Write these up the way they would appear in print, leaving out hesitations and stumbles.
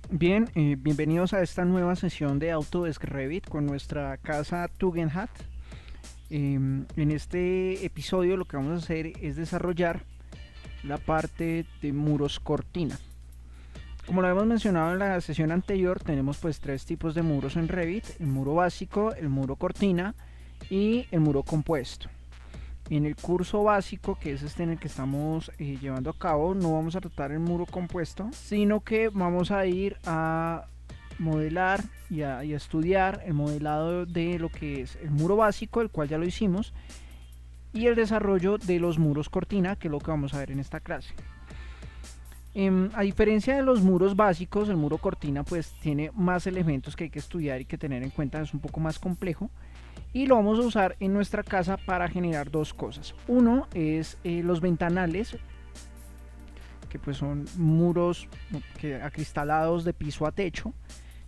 Bien, bienvenidos a esta nueva sesión de Autodesk Revit con nuestra casa Tugendhat. En este episodio lo que vamos a hacer es desarrollar la parte de muros cortina. Como lo hemos mencionado en la sesión anterior, tenemos pues tres tipos de muros en Revit: el muro básico, el muro cortina y el muro compuesto. En el curso básico, que es este en el que estamos llevando a cabo, no vamos a tratar el muro compuesto, sino que vamos a ir a modelar y a estudiar el modelado de lo que es el muro básico, el cual ya lo hicimos, y el desarrollo de los muros cortina, que es lo que vamos a ver en esta clase. A diferencia de los muros básicos, el muro cortina pues tiene más elementos que hay que estudiar y que tener en cuenta, es un poco más complejo. Y lo vamos a usar en nuestra casa para generar dos cosas. Uno es los ventanales, que pues son muros acristalados de piso a techo,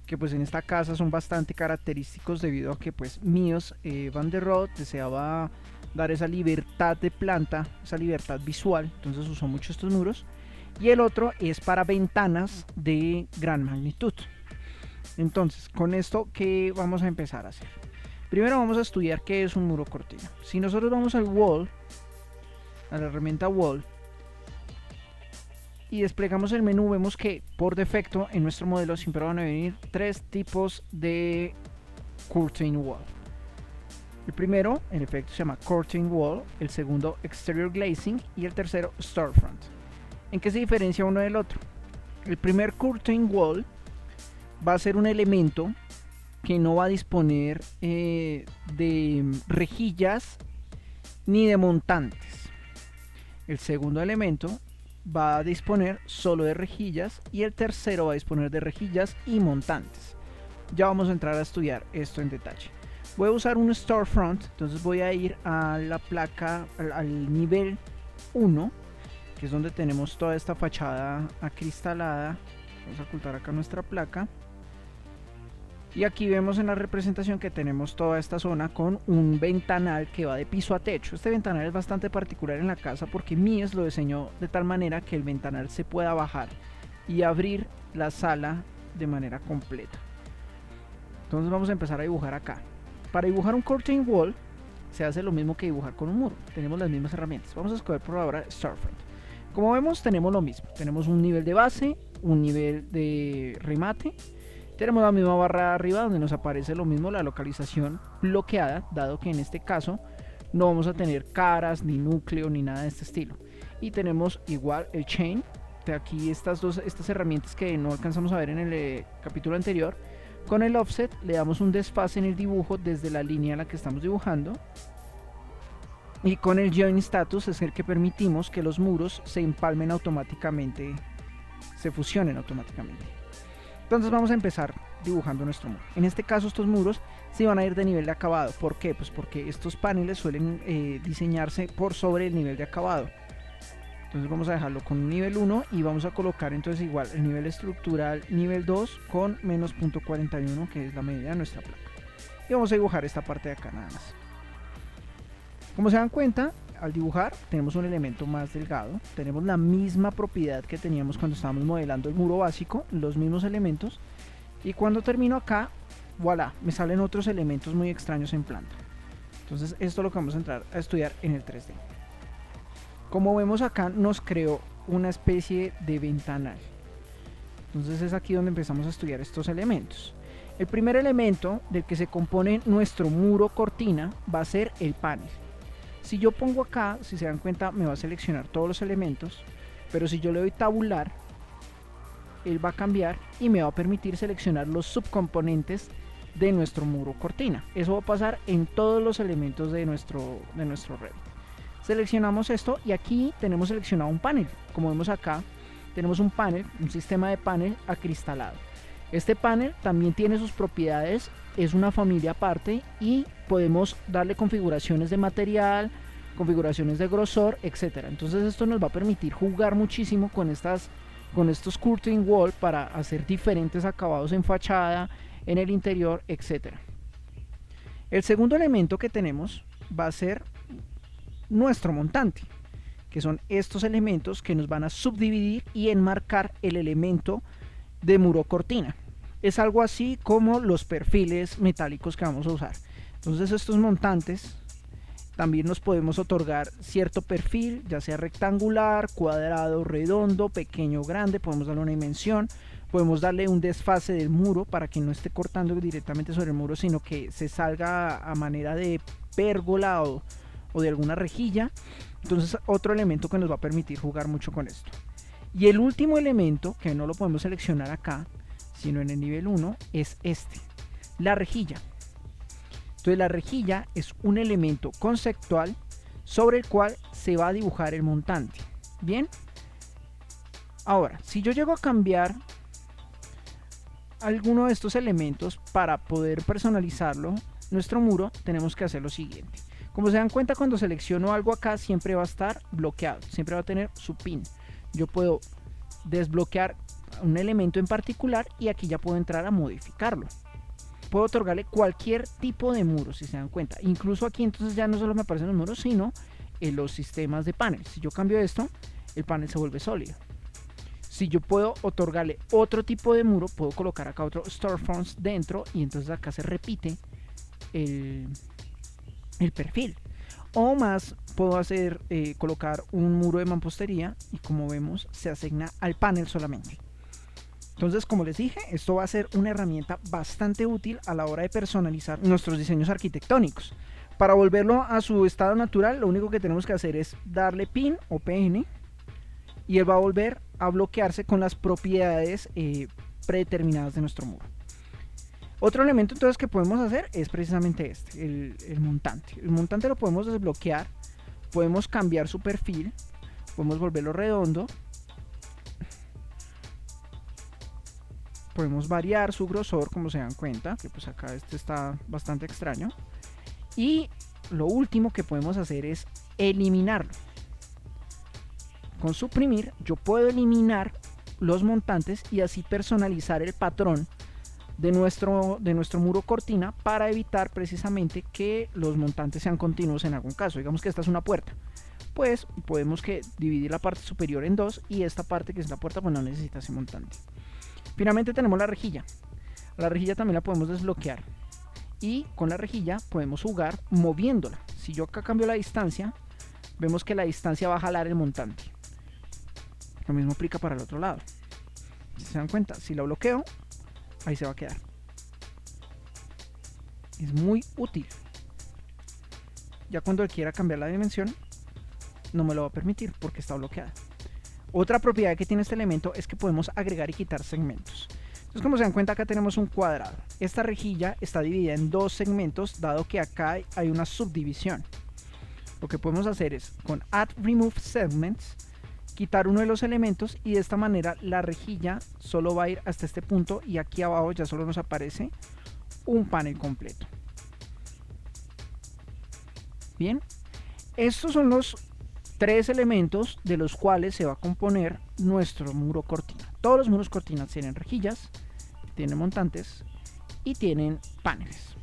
que pues en esta casa son bastante característicos debido a que pues Mies van der Rohe deseaba dar esa libertad de planta, esa libertad visual, entonces usó mucho estos muros. Y el otro es para ventanas de gran magnitud. Entonces, con esto, ¿qué vamos a empezar a hacer? Primero vamos a estudiar qué es un muro cortina. Si nosotros vamos al Wall, a la herramienta Wall, y desplegamos el menú, vemos que por defecto en nuestro modelo siempre van a venir tres tipos de curtain wall. El primero, en efecto, se llama curtain wall, el segundo exterior glazing y el tercero storefront. ¿En qué se diferencia uno del otro? El primer curtain wall va a ser un elemento que no va a disponer de rejillas ni de montantes. El segundo elemento va a disponer solo de rejillas y el tercero va a disponer de rejillas y montantes. Ya vamos a entrar a estudiar esto en detalle. Voy a usar un storefront, entonces voy a ir a la placa, al nivel 1, que es donde tenemos toda esta fachada acristalada. Vamos a ocultar acá nuestra placa. Y aquí vemos en la representación que tenemos toda esta zona con un ventanal que va de piso a techo. Este ventanal es bastante particular en la casa porque Mies lo diseñó de tal manera que el ventanal se pueda bajar y abrir la sala de manera completa. Entonces vamos a empezar a dibujar acá. Para dibujar un curtain wall se hace lo mismo que dibujar con un muro. Tenemos las mismas herramientas. Vamos a escoger por ahora Storefront. Como vemos, tenemos lo mismo. Tenemos un nivel de base, un nivel de remate. Tenemos la misma barra arriba donde nos aparece lo mismo, la localización bloqueada, dado que en este caso no vamos a tener caras, ni núcleo, ni nada de este estilo. Y tenemos igual el chain. De aquí estas herramientas que no alcanzamos a ver en el capítulo anterior. Con el offset le damos un desfase en el dibujo desde la línea a la que estamos dibujando. Y con el join status es el que permitimos que los muros se empalmen automáticamente, se fusionen automáticamente. Entonces vamos a empezar dibujando nuestro muro. En este caso estos muros sí van a ir de nivel de acabado. ¿Por qué? Pues porque estos paneles suelen diseñarse por sobre el nivel de acabado. Entonces vamos a dejarlo con un nivel 1 y vamos a colocar entonces igual el nivel estructural nivel 2 con menos 0.41, que es la medida de nuestra placa. Y vamos a dibujar esta parte de acá nada más. Como se dan cuenta, al dibujar tenemos un elemento más delgado, tenemos la misma propiedad que teníamos cuando estábamos modelando el muro básico, los mismos elementos, y cuando termino acá, voilà, me salen otros elementos muy extraños en planta. Entonces esto es lo que vamos a entrar a estudiar en el 3D. Como vemos acá, nos creó una especie de ventanal. Entonces es aquí donde empezamos a estudiar estos elementos. El primer elemento del que se compone nuestro muro cortina va a ser el panel. Si yo pongo acá, si se dan cuenta, me va a seleccionar todos los elementos, pero si yo le doy tabular, él va a cambiar y me va a permitir seleccionar los subcomponentes de nuestro muro cortina. Eso va a pasar en todos los elementos de nuestro Revit. Seleccionamos esto y aquí tenemos seleccionado un panel. Como vemos acá, tenemos un panel, un sistema de panel acristalado. Este panel también tiene sus propiedades, es una familia aparte y podemos darle configuraciones de material, configuraciones de grosor, etc. Entonces esto nos va a permitir jugar muchísimo con estos curtain wall para hacer diferentes acabados en fachada, en el interior, etc. El segundo elemento que tenemos va a ser nuestro montante, que son estos elementos que nos van a subdividir y enmarcar el elemento de muro cortina. Es algo así como los perfiles metálicos que vamos a usar. Entonces estos montantes también nos podemos otorgar cierto perfil, ya sea rectangular, cuadrado, redondo, pequeño, grande. Podemos darle una dimensión, podemos darle un desfase del muro para que no esté cortando directamente sobre el muro, sino que se salga a manera de pérgola o de alguna rejilla. Entonces otro elemento que nos va a permitir jugar mucho con esto. Y el último elemento, que no lo podemos seleccionar acá, sino en el nivel 1, es este, la rejilla. Entonces la rejilla es un elemento conceptual sobre el cual se va a dibujar el montante. Bien, ahora si yo llego a cambiar alguno de estos elementos para poder personalizarlo, nuestro muro, tenemos que hacer lo siguiente. Como se dan cuenta, cuando selecciono algo acá siempre va a estar bloqueado, siempre va a tener su pin. Yo puedo desbloquear un elemento en particular y aquí ya puedo entrar a modificarlo. Puedo otorgarle cualquier tipo de muro, si se dan cuenta. Incluso aquí entonces ya no solo me aparecen los muros, sino en los sistemas de panel. Si yo cambio esto, el panel se vuelve sólido. Si yo puedo otorgarle otro tipo de muro, puedo colocar acá otro storefronts dentro y entonces acá se repite el perfil. O más, puedo hacer colocar un muro de mampostería y como vemos se asigna al panel solamente. Entonces, como les dije, esto va a ser una herramienta bastante útil a la hora de personalizar nuestros diseños arquitectónicos. Para volverlo a su estado natural, lo único que tenemos que hacer es darle pin o PN y él va a volver a bloquearse con las propiedades predeterminadas de nuestro muro. Otro elemento entonces que podemos hacer es precisamente este, el montante. El montante lo podemos desbloquear, podemos cambiar su perfil, podemos volverlo redondo, podemos variar su grosor, como se dan cuenta, que pues acá este está bastante extraño. Y lo último que podemos hacer es eliminarlo. Con suprimir yo puedo eliminar los montantes y así personalizar el patrón de nuestro muro cortina para evitar precisamente que los montantes sean continuos en algún caso. Digamos que esta es una puerta, pues podemos dividir la parte superior en dos y esta parte que es la puerta pues no necesita ese montante. Finalmente tenemos la rejilla. La rejilla también la podemos desbloquear y con la rejilla podemos jugar moviéndola. Si yo acá cambio la distancia, vemos que la distancia va a jalar el montante. Lo mismo aplica para el otro lado. Si se dan cuenta, si la bloqueo, ahí se va a quedar. Es muy útil. Ya cuando quiera cambiar la dimensión, no me lo va a permitir porque está bloqueada. Otra propiedad que tiene este elemento es que podemos agregar y quitar segmentos. Entonces, como se dan cuenta, acá tenemos un cuadrado. Esta rejilla está dividida en dos segmentos, dado que acá hay una subdivisión. Lo que podemos hacer es, con Add Remove Segments, quitar uno de los elementos y de esta manera la rejilla solo va a ir hasta este punto y aquí abajo ya solo nos aparece un panel completo. Bien, estos son los tres elementos de los cuales se va a componer nuestro muro cortina. Todos los muros cortinas tienen rejillas, tienen montantes y tienen paneles.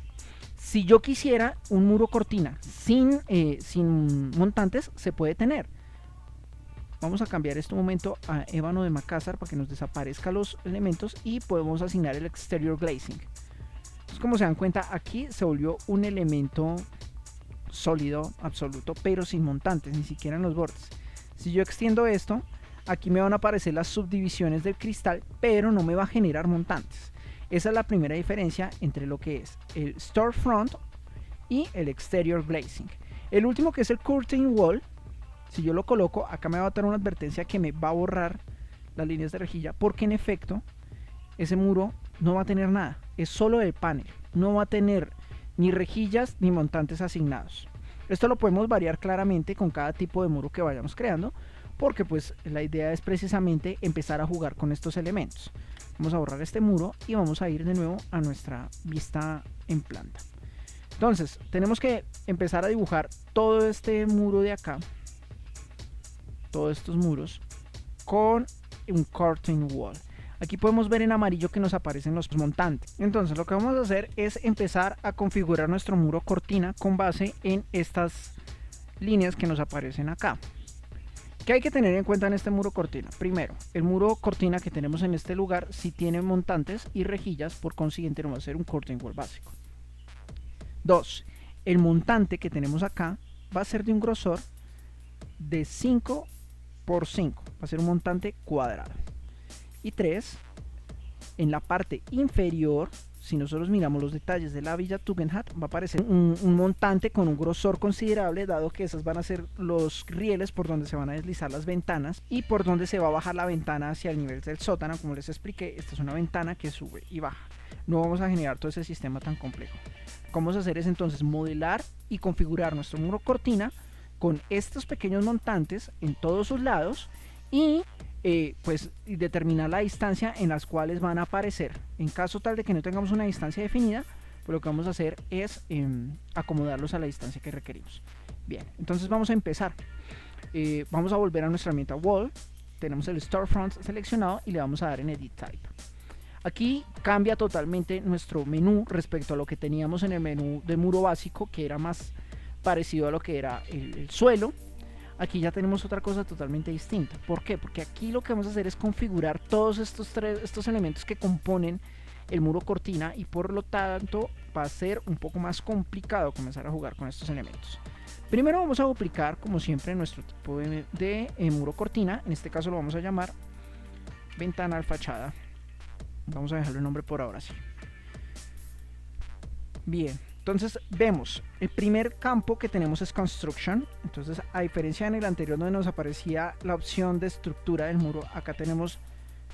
Si yo quisiera un muro cortina sin montantes, se puede tener. Vamos a cambiar este momento a ébano de Macassar para que nos desaparezcan los elementos y podemos asignar el exterior glazing. Entonces, como se dan cuenta, aquí se volvió un elemento sólido, absoluto, pero sin montantes, ni siquiera en los bordes. Si yo extiendo esto, aquí me van a aparecer las subdivisiones del cristal, pero no me va a generar montantes. Esa es la primera diferencia entre lo que es el storefront y el exterior glazing. El último, que es el curtain wall, si yo lo coloco, acá me va a dar una advertencia que me va a borrar las líneas de rejilla, porque en efecto ese muro no va a tener nada, es solo el panel, no va a tener ni rejillas ni montantes asignados. Esto lo podemos variar claramente con cada tipo de muro que vayamos creando, porque pues la idea es precisamente empezar a jugar con estos elementos. Vamos a borrar este muro y vamos a ir de nuevo a nuestra vista en planta. Entonces tenemos que empezar a dibujar todo este muro de acá, todos estos muros, con un curtain wall. Aquí podemos ver en amarillo que nos aparecen los montantes. Entonces lo que vamos a hacer es empezar a configurar nuestro muro cortina con base en estas líneas que nos aparecen acá. ¿Qué hay que tener en cuenta en este muro cortina? Primero, el muro cortina que tenemos en este lugar sí tiene montantes y rejillas, por consiguiente no va a ser un curtain wall básico. 2. El montante que tenemos acá va a ser de un grosor de 5 por 5, va a ser un montante cuadrado. Y 3, en la parte inferior, si nosotros miramos los detalles de la Villa Tugendhat, va a aparecer un montante con un grosor considerable, dado que esos van a ser los rieles por donde se van a deslizar las ventanas y por donde se va a bajar la ventana hacia el nivel del sótano. Como les expliqué, esta es una ventana que sube y baja. No vamos a generar todo ese sistema tan complejo. Lo que vamos a hacer es entonces modelar y configurar nuestro muro cortina con estos pequeños montantes en todos sus lados y pues determinar la distancia en las cuales van a aparecer. En caso tal de que no tengamos una distancia definida, pues lo que vamos a hacer es acomodarlos a la distancia que requerimos. Bien, entonces vamos a empezar. Vamos a volver a nuestra herramienta Wall. Tenemos el Storefront seleccionado y le vamos a dar en Edit Type. Aquí cambia totalmente nuestro menú respecto a lo que teníamos en el menú de muro básico, que era más parecido a lo que era el suelo. Aquí ya tenemos otra cosa totalmente distinta. ¿Por qué? Porque aquí lo que vamos a hacer es configurar todos estos elementos que componen el muro cortina, y por lo tanto va a ser un poco más complicado comenzar a jugar con estos elementos. Primero vamos a duplicar, como siempre, nuestro tipo de muro cortina. En este caso lo vamos a llamar ventana al fachada. Vamos a dejarle el nombre por ahora, sí. Bien. Entonces vemos, el primer campo que tenemos es Construction. Entonces, a diferencia en el anterior donde nos aparecía la opción de estructura del muro, acá tenemos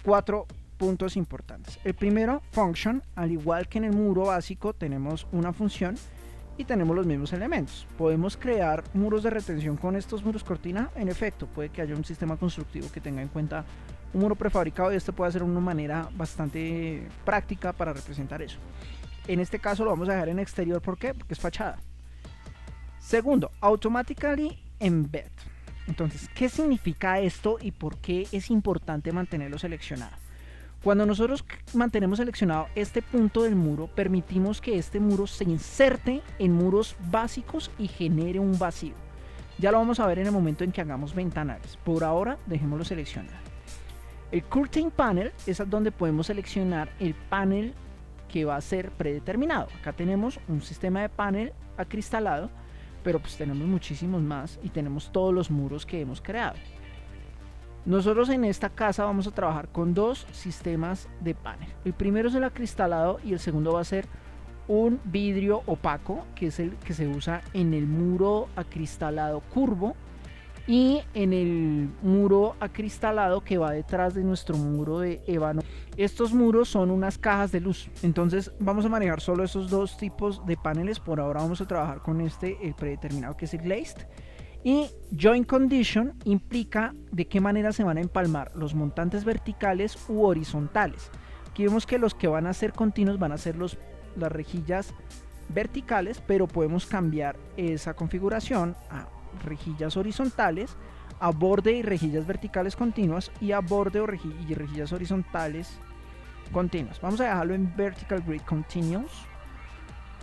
4 puntos importantes. El primero, Function. Al igual que en el muro básico, tenemos una función y tenemos los mismos elementos. Podemos crear muros de retención con estos muros cortina. En efecto, puede que haya un sistema constructivo que tenga en cuenta un muro prefabricado, y esto puede ser una manera bastante práctica para representar eso. En este caso lo vamos a dejar en exterior. ¿Por qué? Porque es fachada. Segundo, Automatically Embed. Entonces, ¿qué significa esto y por qué es importante mantenerlo seleccionado? Cuando nosotros mantenemos seleccionado este punto del muro, permitimos que este muro se inserte en muros básicos y genere un vacío. Ya lo vamos a ver en el momento en que hagamos ventanales. Por ahora, dejémoslo seleccionado. El Curtain Panel es donde podemos seleccionar el panel que va a ser predeterminado. Acá tenemos un sistema de panel acristalado, pero pues tenemos muchísimos más y tenemos todos los muros que hemos creado. Nosotros en esta casa vamos a trabajar con dos sistemas de panel. El primero es el acristalado y el segundo va a ser un vidrio opaco, que es el que se usa en el muro acristalado curvo y en el muro acristalado que va detrás de nuestro muro de ébano. Estos muros son unas cajas de luz, entonces vamos a manejar solo esos dos tipos de paneles. Por ahora vamos a trabajar con el predeterminado, que es el glazed. Y Joint Condition implica de qué manera se van a empalmar los montantes verticales u horizontales. Aquí vemos que los que van a ser continuos van a ser las rejillas verticales, pero podemos cambiar esa configuración a rejillas horizontales, a borde y rejillas verticales continuas, y a borde y rejillas horizontales continuas. Vamos a dejarlo en Vertical Grid Continuous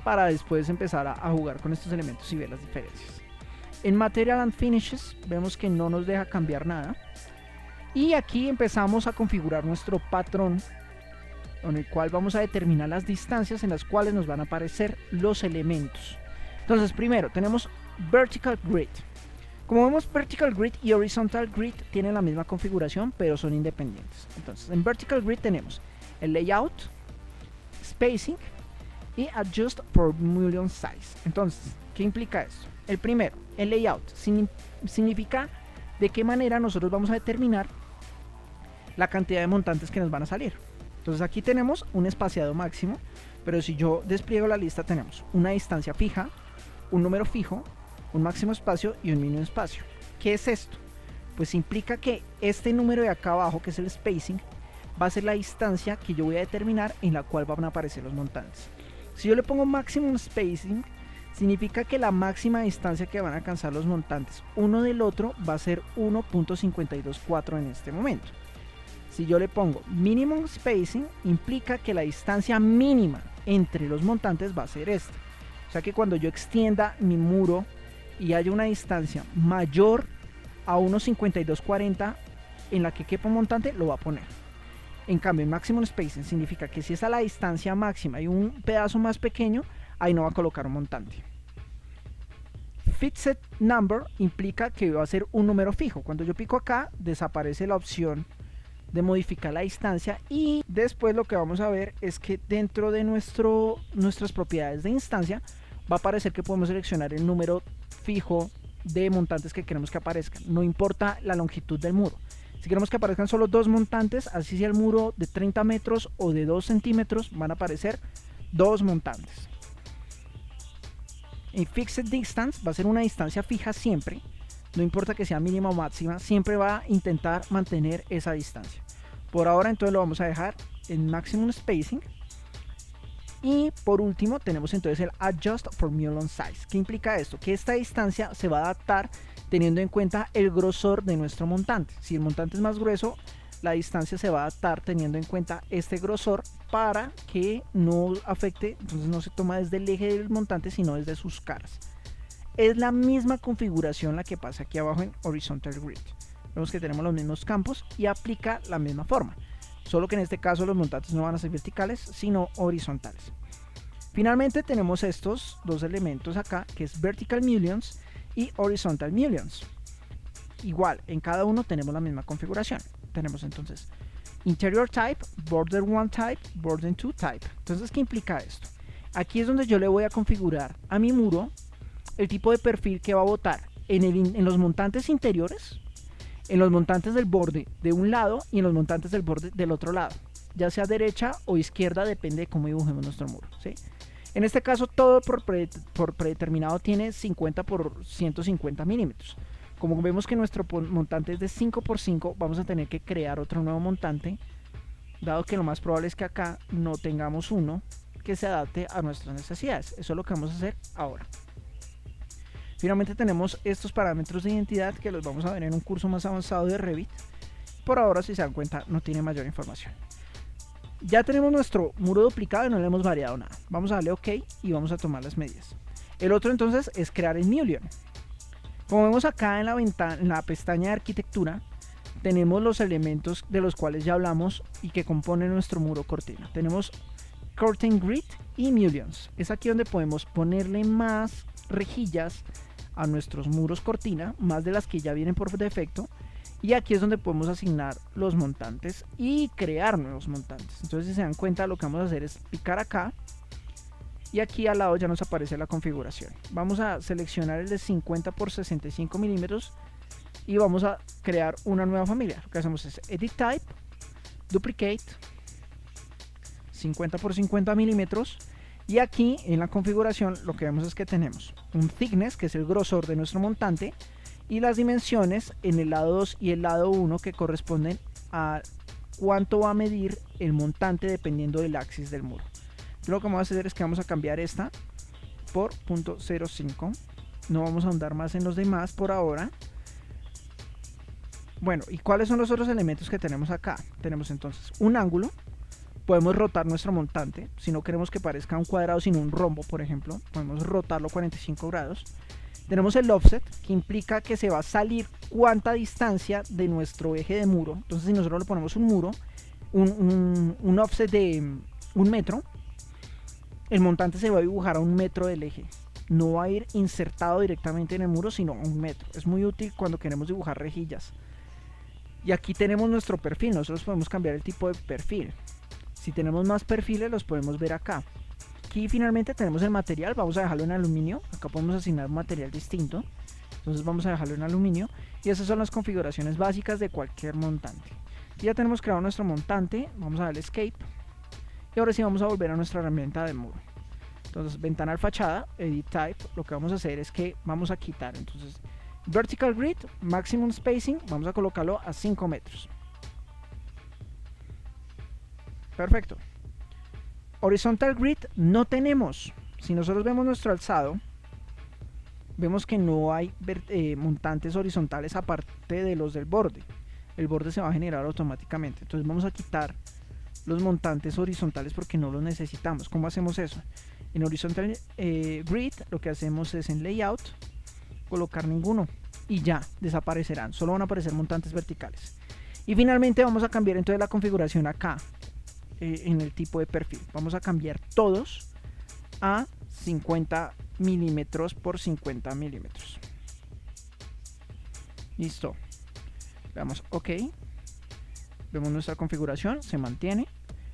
para después empezar a jugar con estos elementos y ver las diferencias. En Material and Finishes vemos que no nos deja cambiar nada, y aquí empezamos a configurar nuestro patrón, con el cual vamos a determinar las distancias en las cuales nos van a aparecer los elementos. Entonces, primero tenemos Vertical Grid. Como vemos, Vertical Grid y Horizontal Grid tienen la misma configuración, pero son independientes. Entonces, en Vertical Grid tenemos el Layout, Spacing y Adjust for Mullion Size. Entonces, ¿qué implica esto? El primero, el Layout, significa de qué manera nosotros vamos a determinar la cantidad de montantes que nos van a salir. Entonces, aquí tenemos un espaciado máximo, pero si yo despliego la lista, tenemos una distancia fija, un número fijo, un máximo espacio y un mínimo espacio. ¿Qué es esto? Pues implica que este número de acá abajo, que es el spacing, va a ser la distancia que yo voy a determinar en la cual van a aparecer los montantes. Si yo le pongo maximum spacing, significa que la máxima distancia que van a alcanzar los montantes uno del otro va a ser 1.524 en este momento. Si yo le pongo minimum spacing, implica que la distancia mínima entre los montantes va a ser esta. O sea que cuando yo extienda mi muro y haya una distancia mayor a unos 52-40 en la que quepa un montante, lo va a poner. En cambio, en maximum spacing significa que si es a la distancia máxima y un pedazo más pequeño, ahí no va a colocar un montante. Fixed number implica que va a ser un número fijo. Cuando yo pico acá, desaparece la opción de modificar la distancia, y después lo que vamos a ver es que dentro de nuestras propiedades de instancia va a aparecer que podemos seleccionar el número fijo de montantes que queremos que aparezcan. No importa la longitud del muro. Si queremos que aparezcan solo 2 montantes, así sea el muro de 30 metros o de 2 centímetros, van a aparecer 2 montantes. En Fixed Distance va a ser una distancia fija siempre. No importa que sea mínima o máxima, siempre va a intentar mantener esa distancia. Por ahora entonces lo vamos a dejar en Maximum Spacing. Y por último tenemos entonces el Adjust for Mullon Size. ¿Qué implica esto? Que esta distancia se va a adaptar teniendo en cuenta el grosor de nuestro montante. Si el montante es más grueso, la distancia se va a adaptar teniendo en cuenta este grosor para que no afecte, entonces no se toma desde el eje del montante sino desde sus caras. Es la misma configuración la que pasa aquí abajo en Horizontal Grid. Vemos que tenemos los mismos campos y aplica la misma forma, solo que en este caso los montantes no van a ser verticales sino horizontales. Finalmente tenemos estos dos elementos acá, que es Vertical Mullions y Horizontal Mullions. Igual, en cada uno tenemos la misma configuración. Tenemos entonces Interior Type, Border 1 Type, Border 2 Type. Entonces, ¿qué implica esto? Aquí es donde yo le voy a configurar a mi muro el tipo de perfil que va a botar en los montantes interiores, en los montantes del borde de un lado y en los montantes del borde del otro lado, ya sea derecha o izquierda, depende de cómo dibujemos nuestro muro, ¿sí? En este caso todo por predeterminado tiene 50 por 150 milímetros. Como vemos que nuestro montante es de 5 por 5, vamos a tener que crear otro nuevo montante, dado que lo más probable es que acá no tengamos uno que se adapte a nuestras necesidades. Eso es lo que vamos a hacer ahora. Finalmente tenemos estos parámetros de identidad que los vamos a ver en un curso más avanzado de Revit. Por ahora, si se dan cuenta, no tiene mayor información. Ya tenemos nuestro muro duplicado y no le hemos variado nada. Vamos a darle OK y vamos a tomar las medidas. El otro entonces es crear el Mullion. Como vemos acá en la pestaña de arquitectura, tenemos los elementos de los cuales ya hablamos y que componen nuestro muro cortina. Tenemos Curtain Grid y Mullions. Es aquí donde podemos ponerle más rejillas a nuestros muros cortina, más de las que ya vienen por defecto. Y aquí es donde podemos asignar los montantes y crear nuevos montantes. Entonces, si se dan cuenta, lo que vamos a hacer es picar acá. Y aquí al lado ya nos aparece la configuración. Vamos a seleccionar el de 50 por 65 milímetros y vamos a crear una nueva familia. Lo que hacemos es Edit Type, Duplicate, 50 por 50 milímetros. Y aquí en la configuración lo que vemos es que tenemos un thickness, que es el grosor de nuestro montante, y las dimensiones en el lado 2 y el lado 1 que corresponden a cuánto va a medir el montante dependiendo del axis del muro. Lo que vamos a hacer es que vamos a cambiar esta por 0.05. No vamos a ahondar más en los demás por ahora. Bueno, ¿y cuáles son los otros elementos que tenemos acá? Tenemos entonces un ángulo. Podemos rotar nuestro montante. Si no queremos que parezca un cuadrado sino un rombo, por ejemplo, podemos rotarlo 45 grados. Tenemos el offset, que implica que se va a salir cuánta distancia de nuestro eje de muro. Entonces, si nosotros le ponemos un muro, un offset de 1 metro, el montante se va a dibujar a 1 metro del eje. No va a ir insertado directamente en el muro, sino a 1 metro. Es muy útil cuando queremos dibujar rejillas. Y aquí tenemos nuestro perfil. Nosotros podemos cambiar el tipo de perfil. Si tenemos más perfiles, los podemos ver acá. Aquí finalmente tenemos el material. Vamos a dejarlo en aluminio. Acá podemos asignar un material distinto. Entonces vamos a dejarlo en aluminio. Y esas son las configuraciones básicas de cualquier montante. Y ya tenemos creado nuestro montante. Vamos a darle Escape. Y ahora sí vamos a volver a nuestra herramienta de muro. Entonces, ventana fachada, Edit Type. Lo que vamos a hacer es que vamos a quitar entonces Vertical Grid, Maximum Spacing. Vamos a colocarlo a 5 metros. Perfecto. Horizontal Grid no tenemos. Si nosotros vemos nuestro alzado, vemos que no hay montantes horizontales aparte de los del borde. El borde se va a generar automáticamente. Entonces vamos a quitar los montantes horizontales porque no los necesitamos. ¿Cómo hacemos eso? En Horizontal Grid lo que hacemos es en Layout colocar ninguno. y ya desaparecerán, solo van a aparecer montantes verticales. Y finalmente vamos a cambiar entonces la configuración acá en el tipo de perfil. Vamos a cambiar todos a 50 milímetros por 50 milímetros. Listo. Le damos OK. Vemos nuestra configuración, se mantiene.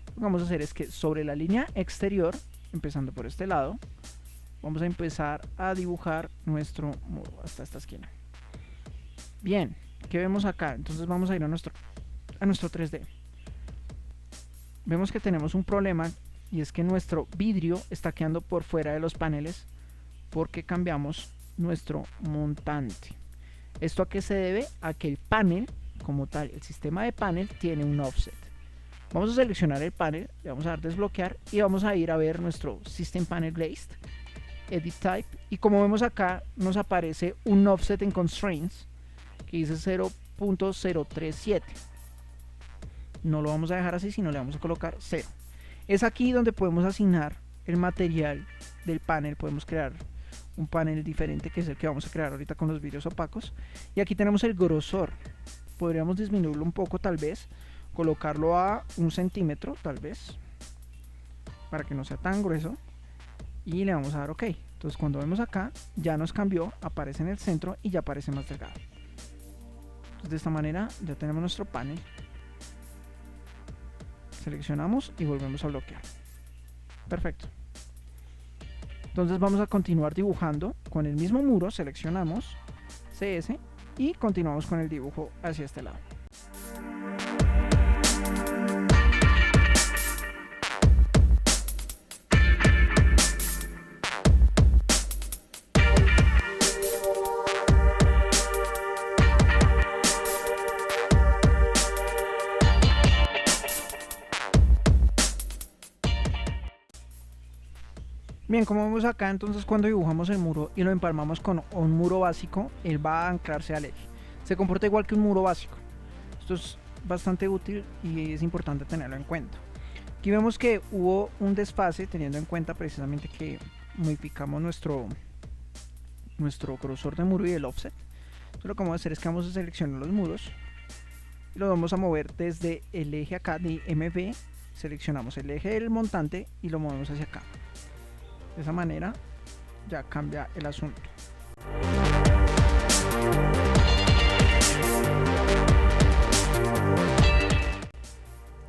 Lo que vamos a hacer es que sobre la línea exterior, empezando por este lado, vamos a empezar a dibujar nuestro muro hasta esta esquina. Bien, ¿qué vemos acá? Entonces vamos a ir a nuestro 3D. Vemos que tenemos un problema, y es que nuestro vidrio está quedando por fuera de los paneles porque cambiamos nuestro montante. ¿Esto a qué se debe? A que el panel como tal, el sistema de panel tiene un offset. Vamos a seleccionar el panel, le vamos a dar desbloquear y vamos a ir a ver nuestro System Panel Glazed, Edit Type, y como vemos acá nos aparece un offset en Constraints que dice 0.037. No lo vamos a dejar así, sino le vamos a colocar 0. Es aquí donde podemos asignar el material del panel, podemos crear un panel diferente que es el que vamos a crear ahorita con los vidrios opacos. Y aquí tenemos el grosor, podríamos disminuirlo un poco tal vez, colocarlo a 1 centímetro tal vez, para que no sea tan grueso, y le vamos a dar OK. Entonces cuando vemos acá, ya nos cambió, aparece en el centro y ya aparece más delgado. Entonces de esta manera ya tenemos nuestro panel. Seleccionamos y volvemos a bloquear. Perfecto. Entonces vamos a continuar dibujando con el mismo muro, seleccionamos CS y continuamos con el dibujo hacia este lado. Bien, como vemos acá, entonces cuando dibujamos el muro y lo empalmamos con un muro básico, él va a anclarse al eje. Se comporta igual que un muro básico. Esto es bastante útil y es importante tenerlo en cuenta. Aquí vemos que hubo un desfase teniendo en cuenta precisamente que modificamos nuestro grosor de muro y el offset. Entonces lo que vamos a hacer es que vamos a seleccionar los muros y lo vamos a mover desde el eje acá de MV. Seleccionamos el eje del montante y lo movemos hacia acá. De esa manera ya cambia el asunto.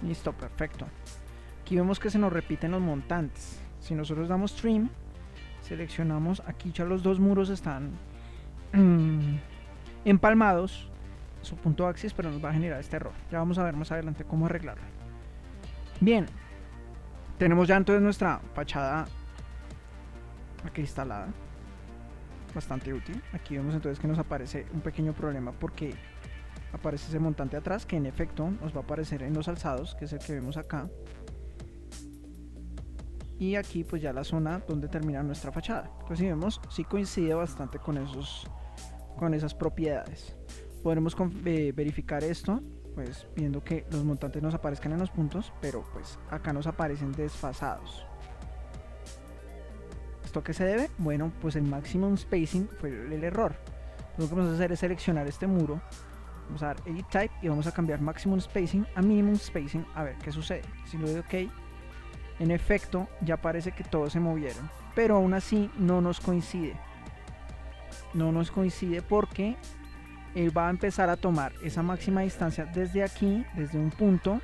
Listo, perfecto. Aquí vemos que se nos repiten los montantes. Si nosotros damos trim, seleccionamos, aquí ya los dos muros están empalmados, su punto axis, pero nos va a generar este error. Ya vamos a ver más adelante cómo arreglarlo. Bien, tenemos ya entonces nuestra fachada aquí instalada, bastante útil. Aquí vemos entonces que nos aparece un pequeño problema porque aparece ese montante atrás, que en efecto nos va a aparecer en los alzados, que es el que vemos acá, y aquí pues ya la zona donde termina nuestra fachada. Pues si vemos, sí coincide bastante con esas propiedades. Podremos verificar esto pues viendo que los montantes nos aparezcan en los puntos, pero pues acá nos aparecen desfasados. ¿Esto a qué se debe? Bueno, pues el maximum spacing fue el error. Lo que vamos a hacer es seleccionar este muro, vamos a dar Edit Type y vamos a cambiar maximum spacing a minimum spacing, a ver qué sucede. Si lo doy OK, en efecto ya parece que todos se movieron, pero aún así no nos coincide. No nos coincide porque él va a empezar a tomar esa máxima distancia desde aquí, desde un punto,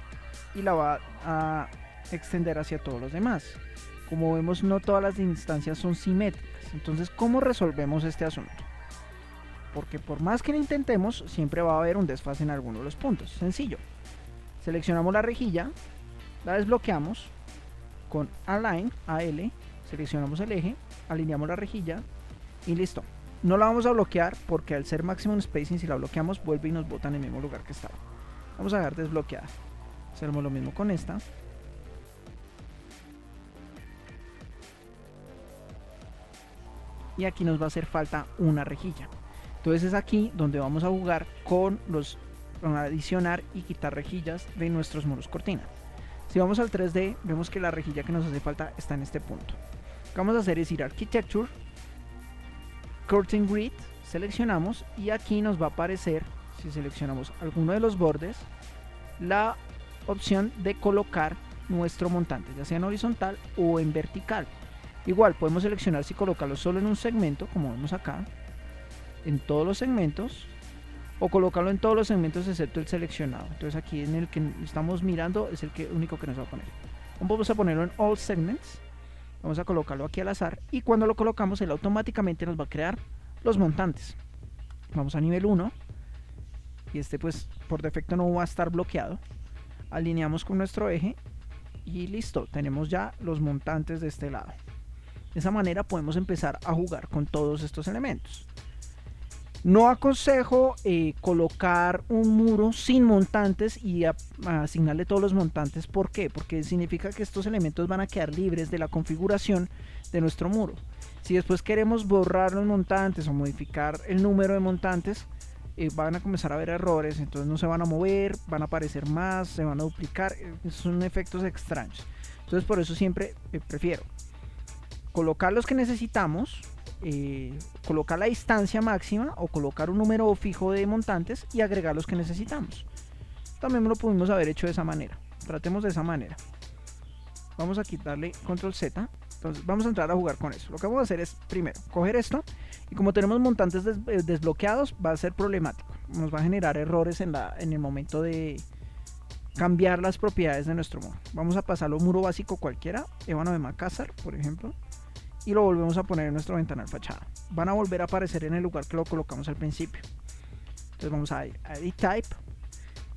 y la va a extender hacia todos los demás. Como vemos, no todas las distancias son simétricas. Entonces, ¿cómo resolvemos este asunto? Porque por más que lo intentemos, siempre va a haber un desfase en alguno de los puntos. Sencillo. Seleccionamos la rejilla, la desbloqueamos con Align, AL, seleccionamos el eje, alineamos la rejilla y listo. No la vamos a bloquear porque al ser maximum spacing, si la bloqueamos, vuelve y nos bota en el mismo lugar que estaba. Vamos a dejar desbloqueada. Hacemos lo mismo con esta. Y aquí nos va a hacer falta una rejilla. Entonces es aquí donde vamos a jugar con adicionar y quitar rejillas de nuestros muros cortina. Si vamos al 3D, vemos que la rejilla que nos hace falta está en este punto. Lo que vamos a hacer es ir a Architecture, Curtain Grid, seleccionamos y aquí nos va a aparecer, si seleccionamos alguno de los bordes, la opción de colocar nuestro montante, ya sea en horizontal o en vertical. Igual podemos seleccionar si colocarlo solo en un segmento, como vemos acá, en todos los segmentos, o colocarlo en todos los segmentos excepto el seleccionado. Entonces aquí en el que estamos mirando es el único que nos va a poner. Vamos a ponerlo en all segments, vamos a colocarlo aquí al azar, y cuando lo colocamos él automáticamente nos va a crear los montantes. Vamos a nivel 1 y este pues por defecto no va a estar bloqueado. Alineamos con nuestro eje y listo, tenemos ya los montantes de este lado. De esa manera podemos empezar a jugar con todos estos elementos. No aconsejo colocar un muro sin montantes y asignarle todos los montantes. ¿Por qué? Porque significa que estos elementos van a quedar libres de la configuración de nuestro muro. Si después queremos borrar los montantes o modificar el número de montantes, van a comenzar a haber errores, entonces no se van a mover, van a aparecer más, se van a duplicar, son efectos extraños. Entonces por eso siempre prefiero colocar los que necesitamos, colocar la distancia máxima o colocar un número fijo de montantes y agregar los que necesitamos. También lo pudimos haber hecho de esa manera. Tratemos de esa manera. Vamos a quitarle control Z. Entonces vamos a entrar a jugar con eso. Lo que vamos a hacer es primero coger esto, y como tenemos montantes desbloqueados va a ser problemático, nos va a generar errores en el momento de cambiar las propiedades de nuestro muro. Vamos a pasarlo a un muro básico cualquiera, ébano de Makassar por ejemplo, y lo volvemos a poner en nuestro ventanal fachada. Van a volver a aparecer en el lugar que lo colocamos al principio. Entonces vamos a ir a Edit Type,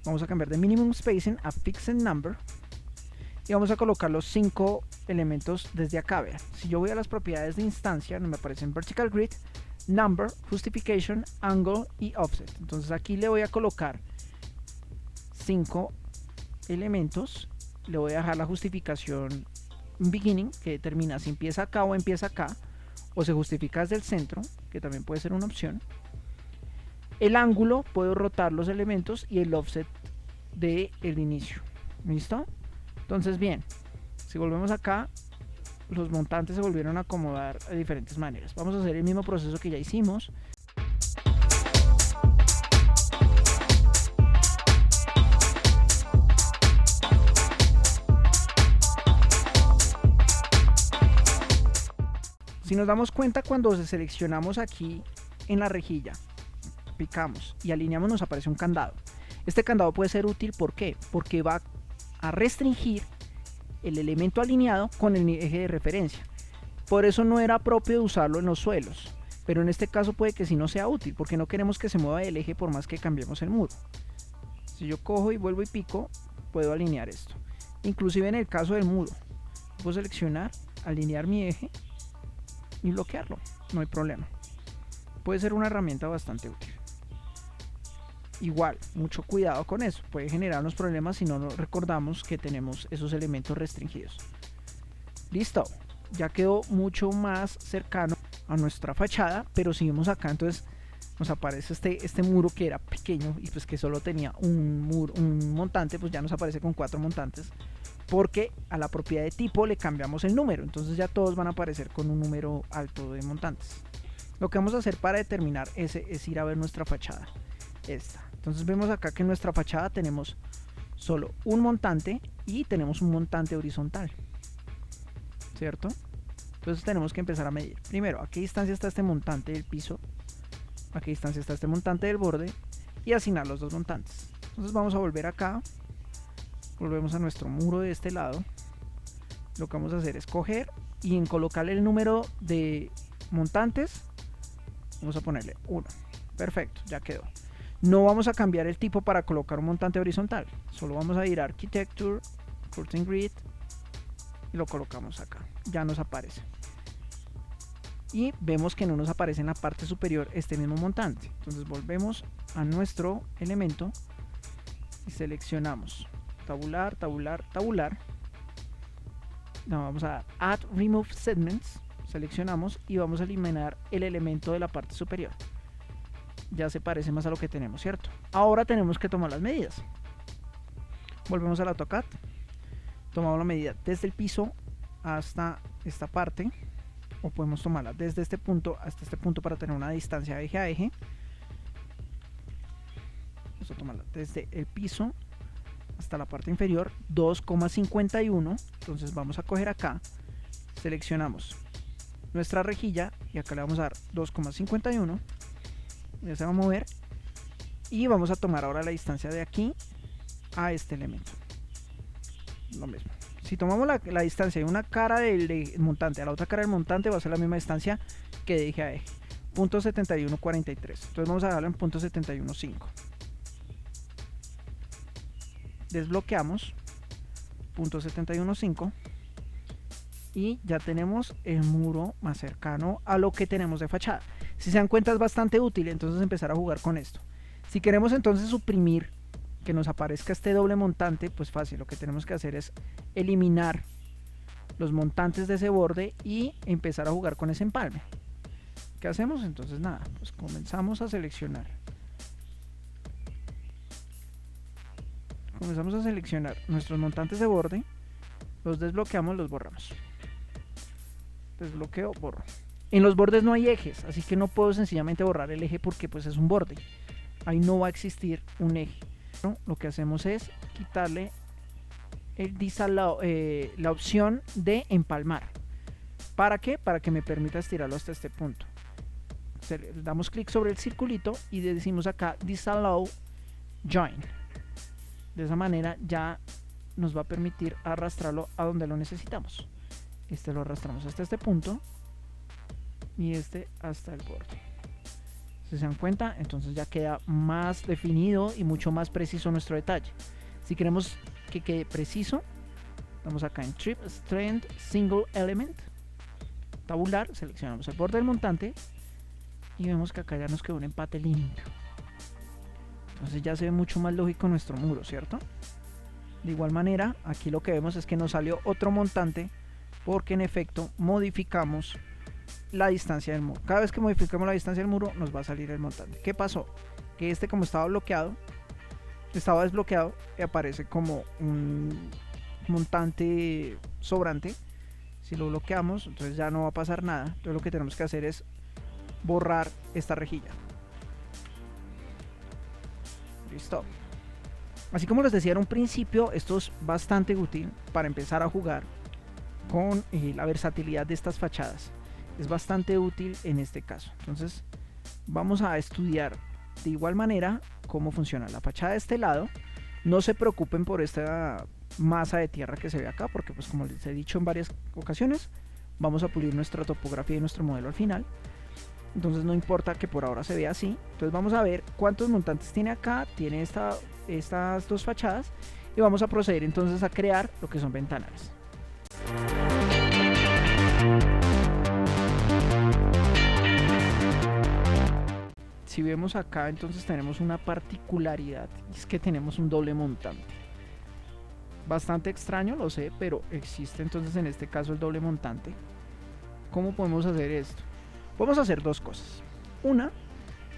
vamos a cambiar de Minimum Spacing a Fixed Number y vamos a colocar los 5 elementos desde acá. Vean, si yo voy a las propiedades de instancia, me aparecen Vertical Grid, Number, Justification, Angle y Offset. Entonces aquí le voy a colocar 5 elementos, le voy a dejar la justificación Beginning, que determina si empieza acá o empieza acá, o se justifica desde el centro, que también puede ser una opción. El ángulo, puedo rotar los elementos, y el offset del inicio. ¿Listo? Entonces bien, si volvemos acá, los montantes se volvieron a acomodar de diferentes maneras. Vamos a hacer el mismo proceso que ya hicimos. Si nos damos cuenta, cuando seleccionamos aquí en la rejilla, picamos y alineamos, nos aparece un candado. Este candado puede ser útil, ¿por qué? Porque va a restringir el elemento alineado con el eje de referencia. Por eso no era propio usarlo en los suelos, pero en este caso puede que sí no sea útil, porque no queremos que se mueva el eje por más que cambiemos el muro. Si yo cojo y vuelvo y pico, puedo alinear esto. Inclusive en el caso del muro, puedo seleccionar, alinear mi eje y bloquearlo, no hay problema. Puede ser una herramienta bastante útil. Igual, mucho cuidado con eso, puede generarnos problemas si no nos recordamos que tenemos esos elementos restringidos. Listo, ya quedó mucho más cercano a nuestra fachada, pero si vemos acá, entonces nos aparece este muro que era pequeño y pues que solo tenía un montante, pues ya nos aparece con 4 montantes, porque a la propiedad de tipo le cambiamos el número, entonces ya todos van a aparecer con un número alto de montantes. Lo que vamos a hacer para determinar es ir a ver nuestra fachada, esta. Entonces vemos acá que en nuestra fachada tenemos solo un montante y tenemos un montante horizontal, ¿cierto? Entonces tenemos que empezar a medir. Primero, a qué distancia está este montante del piso, a qué distancia está este montante del borde, y asignar los dos montantes. Entonces vamos a volver acá, volvemos a nuestro muro de este lado. Lo que vamos a hacer es coger y en colocarle el número de montantes, vamos a ponerle 1. Perfecto, ya quedó. No vamos a cambiar el tipo para colocar un montante horizontal, solo vamos a ir a Architecture, Curtain Grid y lo colocamos acá, ya nos aparece. Y vemos que no nos aparece en la parte superior este mismo montante. Entonces volvemos a nuestro elemento y seleccionamos tabular, tabular, tabular. No, vamos a dar Add Remove Segments, seleccionamos y vamos a eliminar el elemento de la parte superior. Ya se parece más a lo que tenemos, ¿cierto? Ahora tenemos que tomar las medidas. Volvemos al AutoCAD, tomamos la medida desde el piso hasta esta parte, o podemos tomarla desde este punto hasta este punto para tener una distancia eje a eje. Vamos a tomarla desde el piso hasta la parte inferior, 2,51. Entonces vamos a coger acá, seleccionamos nuestra rejilla y acá le vamos a dar 2,51. Ya se va a mover y vamos a tomar ahora la distancia de aquí a este elemento. Lo mismo. Si tomamos la distancia de una cara del montante a la otra cara del montante, va a ser la misma distancia que de eje a eje, .7143. Entonces vamos a darle en .715. Desbloqueamos .715 y ya tenemos el muro más cercano a lo que tenemos de fachada. Si se dan cuenta, es bastante útil entonces empezar a jugar con esto. Si queremos entonces suprimir que nos aparezca este doble montante, pues fácil, lo que tenemos que hacer es eliminar los montantes de ese borde y empezar a jugar con ese empalme. ¿Qué hacemos? Entonces nada, pues comenzamos a seleccionar nuestros montantes de borde, los desbloqueamos, los borramos. Desbloqueo, borro. En los bordes no hay ejes, así que no puedo sencillamente borrar el eje porque pues es un borde. Ahí no va a existir un eje. ¿No? Lo que hacemos es quitarle la opción de empalmar. ¿Para qué? Para que me permita estirarlo hasta este punto. Damos clic sobre el circulito y decimos acá Disallow Join. De esa manera ya nos va a permitir arrastrarlo a donde lo necesitamos. Este lo arrastramos hasta este punto y este hasta el borde. Si se dan cuenta, entonces ya queda más definido y mucho más preciso nuestro detalle. Si queremos que quede preciso, vamos acá en Trip Strand Single Element, tabular, seleccionamos el borde del montante y vemos que acá ya nos quedó un empate limpio. Entonces ya se ve mucho más lógico nuestro muro, ¿cierto? De igual manera, aquí lo que vemos es que nos salió otro montante porque en efecto modificamos la distancia del muro. Cada vez que modificamos la distancia del muro nos va a salir el montante. ¿Qué pasó? Que este, como estaba desbloqueado y aparece como un montante sobrante. Si lo bloqueamos, entonces ya no va a pasar nada. Entonces lo que tenemos que hacer es borrar esta rejilla. Listo. Así como les decía en un principio, esto es bastante útil para empezar a jugar con la versatilidad de estas fachadas. Es bastante útil en este caso. Entonces vamos a estudiar de igual manera cómo funciona la fachada de este lado. No se preocupen por esta masa de tierra que se ve acá, porque pues como les he dicho en varias ocasiones, vamos a pulir nuestra topografía y nuestro modelo al final. Entonces no importa que por ahora se vea así. Entonces vamos a ver cuántos montantes tiene acá. Tiene estas dos fachadas y vamos a proceder entonces a crear lo que son ventanales. Si vemos acá, entonces tenemos una particularidad, es que tenemos un doble montante. Bastante extraño, lo sé, pero existe entonces en este caso el doble montante. ¿Cómo podemos hacer esto? Podemos hacer dos cosas. Una,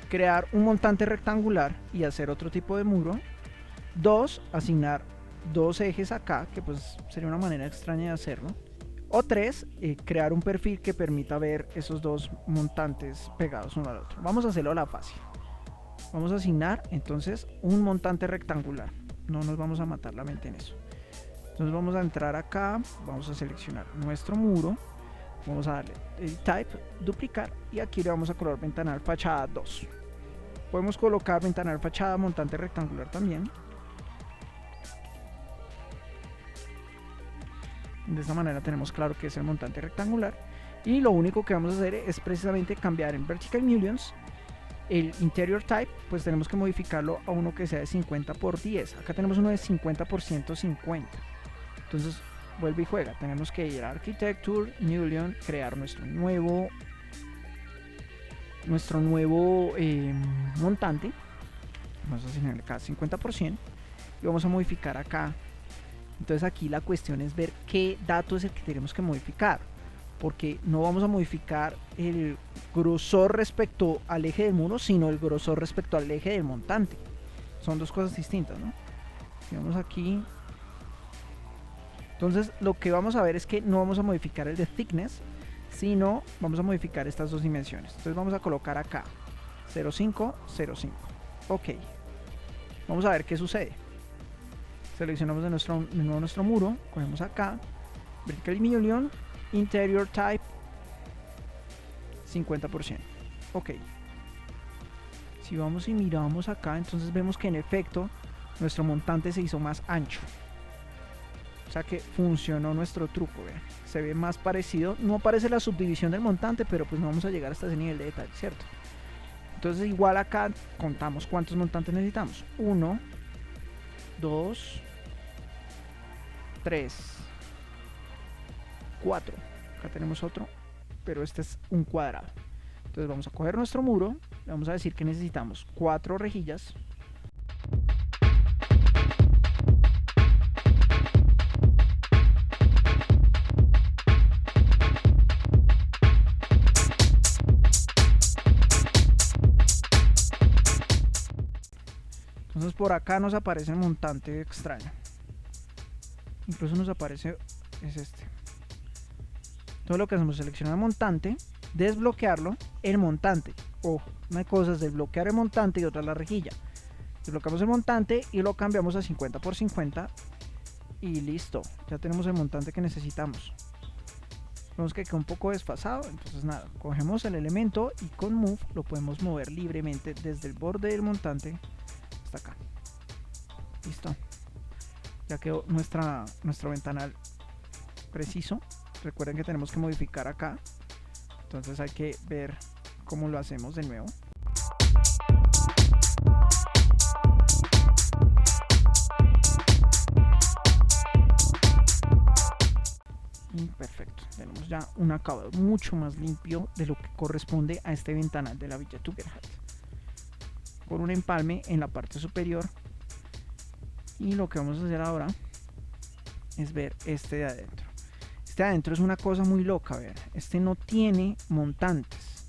crear un montante rectangular y hacer otro tipo de muro. Dos, asignar dos ejes acá, que pues sería una manera extraña de hacerlo. O tres, crear un perfil que permita ver esos dos montantes pegados uno al otro. Vamos a hacerlo a la fácil. Vamos a asignar entonces un montante rectangular. No nos vamos a matar la mente en eso. Entonces vamos a entrar acá, vamos a seleccionar nuestro muro. Vamos a darle Edit Type, duplicar y aquí le vamos a colocar ventanal fachada 2. Podemos colocar ventanal fachada montante rectangular también. De esta manera tenemos claro que es el montante rectangular y lo único que vamos a hacer es precisamente cambiar en Vertical Mullions el Interior Type, pues tenemos que modificarlo a uno que sea de 50 por 10. Acá tenemos uno de 50 por 150. Entonces vuelve y juega, tenemos que ir a Architecture, Mullion, crear nuestro nuevo montante. Vamos a asignarle acá 50% y vamos a modificar acá. Entonces aquí la cuestión es ver qué dato es el que tenemos que modificar, porque no vamos a modificar el grosor respecto al eje del muro, sino el grosor respecto al eje del montante. Son dos cosas distintas, ¿no? Vamos aquí. Entonces lo que vamos a ver es que no vamos a modificar el de thickness, sino vamos a modificar estas dos dimensiones. Entonces vamos a colocar acá 0,5, 0,5. Ok, vamos a ver qué sucede. Seleccionamos de nuevo nuestro muro, cogemos acá, Vertical Million, Interior Type, 50%. Ok, si vamos y miramos acá, entonces vemos que en efecto nuestro montante se hizo más ancho. O sea que funcionó nuestro truco, vean. Se ve más parecido, no aparece la subdivisión del montante, pero pues no vamos a llegar hasta ese nivel de detalle, ¿cierto? Entonces igual acá contamos cuántos montantes necesitamos. 1, 2, 3, 4. Acá tenemos otro, pero este es un cuadrado. Entonces vamos a coger nuestro muro, le vamos a decir que necesitamos 4 rejillas. Entonces por acá nos aparece el montante extraño. Incluso nos aparece, es este. Todo lo que hacemos es seleccionar el montante, desbloquearlo, el montante. Ojo, una cosa es desbloquear el montante y otra la rejilla. Desbloqueamos el montante y lo cambiamos a 50 por 50 y listo. Ya tenemos el montante que necesitamos. Vemos que queda un poco desfasado, entonces nada, cogemos el elemento y con Move lo podemos mover libremente desde el borde del montante hasta acá. Listo. Ya quedó nuestro ventanal preciso. Recuerden que tenemos que modificar acá. Entonces hay que ver cómo lo hacemos de nuevo. Perfecto. Tenemos ya un acabado mucho más limpio de lo que corresponde a este ventanal de la Villa Tugendhat. Con un empalme en la parte superior. Y lo que vamos a hacer ahora es ver este de adentro. Este de adentro es una cosa muy loca, vean. Este no tiene montantes.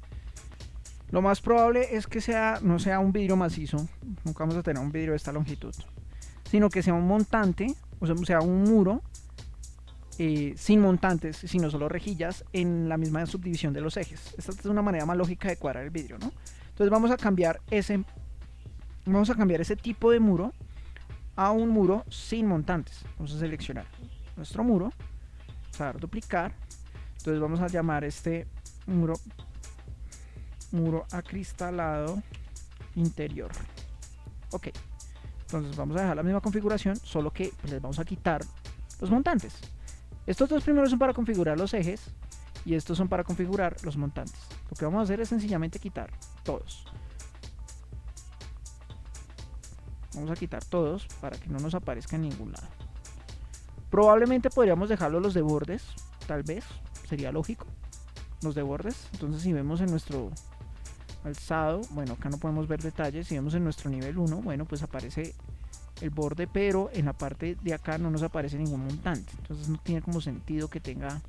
Lo más probable es que no sea un vidrio macizo. Nunca vamos a tener un vidrio de esta longitud. Sino que sea un montante, o sea un muro sin montantes, sino solo rejillas en la misma subdivisión de los ejes. Esta es una manera más lógica de cuadrar el vidrio, ¿no? Entonces vamos a cambiar ese tipo de muro a un muro sin montantes. Vamos a seleccionar nuestro muro, vamos a dar duplicar. Entonces vamos a llamar este muro acristalado interior. Ok, entonces vamos a dejar la misma configuración, solo que pues, les vamos a quitar los montantes. Estos dos primeros son para configurar los ejes y estos son para configurar los montantes. Lo que vamos a hacer es sencillamente quitar todos. Vamos a quitar todos para que no nos aparezca en ningún lado. Probablemente podríamos dejarlo los de bordes, tal vez, sería lógico. Los de bordes, entonces si vemos en nuestro alzado, bueno, acá no podemos ver detalles. Si vemos en nuestro nivel 1, bueno, pues aparece el borde, pero en la parte de acá no nos aparece ningún montante. Entonces no tiene como sentido que tenga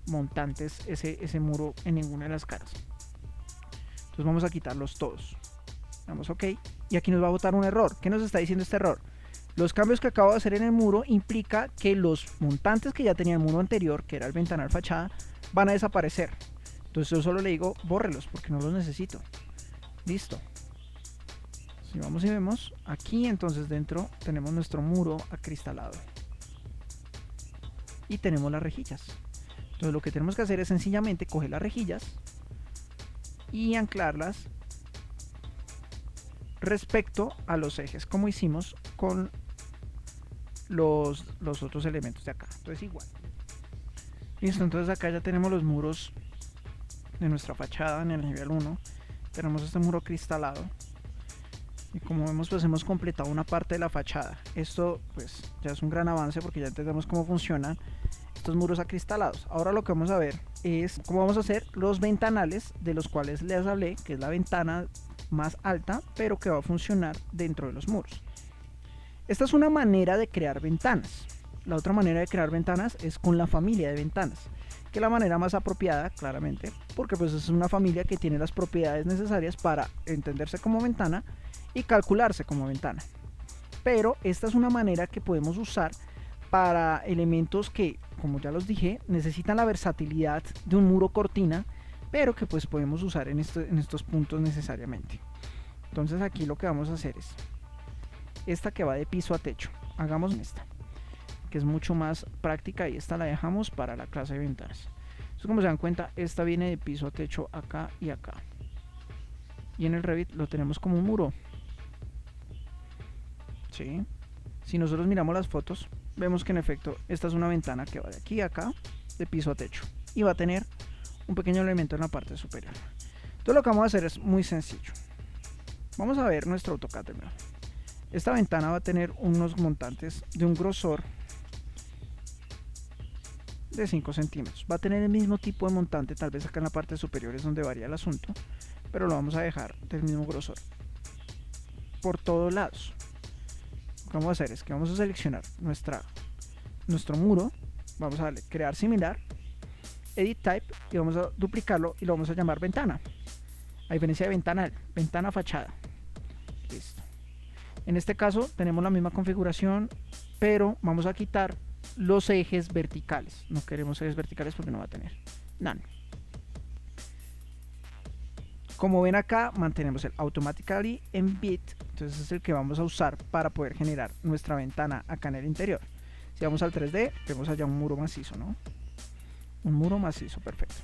montantes ese muro en ninguna de las caras. Entonces vamos a quitarlos todos. Damos OK. Y aquí nos va a botar un error. ¿Qué nos está diciendo este error? Los cambios que acabo de hacer en el muro implica que los montantes que ya tenía el muro anterior, que era el ventanal fachada, van a desaparecer. Entonces yo solo le digo bórrelos porque no los necesito. Listo. Si vamos y vemos aquí, entonces dentro tenemos nuestro muro acristalado y tenemos las rejillas. Entonces lo que tenemos que hacer es sencillamente coger las rejillas y anclarlas respecto a los ejes, como hicimos con los otros elementos de acá. Entonces igual. Listo, entonces acá ya tenemos los muros de nuestra fachada en el nivel 1. Tenemos este muro cristalado. Y como vemos, pues hemos completado una parte de la fachada. Esto pues ya es un gran avance porque ya entendemos cómo funcionan estos muros acristalados. Ahora lo que vamos a ver es cómo vamos a hacer los ventanales de los cuales les hablé, que es la ventana más alta, pero que va a funcionar dentro de los muros. Esta es una manera de crear ventanas. La otra manera de crear ventanas es con la familia de ventanas, que es la manera más apropiada, claramente, porque pues es una familia que tiene las propiedades necesarias para entenderse como ventana y calcularse como ventana. Pero esta es una manera que podemos usar para elementos que como ya los dije, necesitan la versatilidad de un muro cortina, pero que pues podemos usar en estos puntos necesariamente. Entonces aquí lo que vamos a hacer es esta que va de piso a techo. Hagamos esta, que es mucho más práctica, y esta la dejamos para la clase de ventanas. Entonces, como se dan cuenta, esta viene de piso a techo acá y acá. Y en el Revit lo tenemos como un muro. ¿Sí? Si nosotros miramos las fotos, vemos que en efecto esta es una ventana que va de aquí a acá, de piso a techo, y va a tener un pequeño elemento en la parte superior. Entonces lo que vamos a hacer es muy sencillo. Vamos a ver nuestro AutoCAD de nuevo. Esta ventana va a tener unos montantes de un grosor de 5 centímetros. Va a tener el mismo tipo de montante, tal vez acá en la parte superior es donde varía el asunto, pero lo vamos a dejar del mismo grosor por todos lados. Lo que vamos a hacer es que vamos a seleccionar nuestro muro, vamos a darle crear similar, edit type, y vamos a duplicarlo y lo vamos a llamar ventana, a diferencia de ventanal, ventana fachada. Listo. En este caso tenemos la misma configuración, pero vamos a quitar los ejes verticales. No queremos ejes verticales porque no va a tener none. Como ven acá, mantenemos el Automatically Embed, entonces es el que vamos a usar para poder generar nuestra ventana acá en el interior. Si vamos al 3D, vemos allá un muro macizo, ¿no? Un muro macizo, perfecto.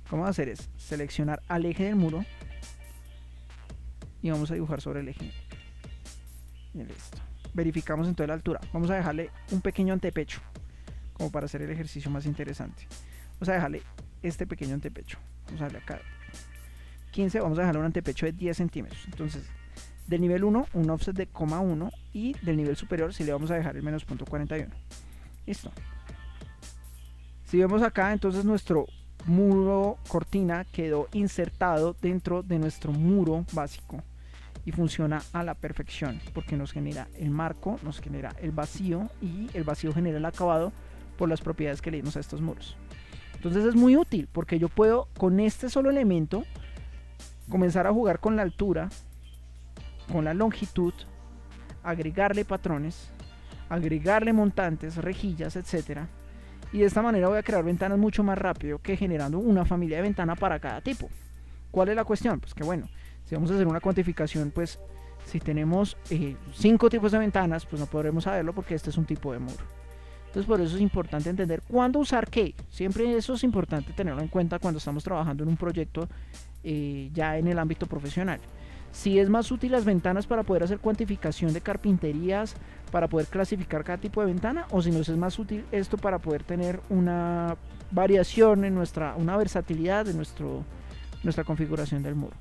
Lo que vamos a hacer es seleccionar al eje del muro y vamos a dibujar sobre el eje. Y listo. Verificamos entonces la altura. Vamos a dejarle un pequeño antepecho, como para hacer el ejercicio más interesante. Vamos a dejarle este pequeño antepecho. Vamos a darle acá 15, vamos a dejarle un antepecho de 10 centímetros. Entonces, del nivel 1, un offset de 0,1, y del nivel superior sí le vamos a dejar el menos 0.41. Listo. Si vemos acá, entonces nuestro muro cortina quedó insertado dentro de nuestro muro básico y funciona a la perfección, porque nos genera el marco, nos genera el vacío, y el vacío genera el acabado por las propiedades que le dimos a estos muros. Entonces es muy útil, porque yo puedo con este solo elemento comenzar a jugar con la altura, con la longitud, agregarle patrones, agregarle montantes, rejillas, etcétera, y de esta manera voy a crear ventanas mucho más rápido que generando una familia de ventana para cada tipo. ¿Cuál es la cuestión? Pues que bueno, si vamos a hacer una cuantificación, pues si tenemos 5 tipos de ventanas, pues no podremos saberlo porque este es un tipo de muro. Entonces por eso es importante entender cuándo usar qué. Siempre eso es importante tenerlo en cuenta cuando estamos trabajando en un proyecto ya en el ámbito profesional. Si es más útil las ventanas para poder hacer cuantificación de carpinterías, para poder clasificar cada tipo de ventana, o si nos es más útil esto para poder tener una variación en una versatilidad de nuestra configuración del muro.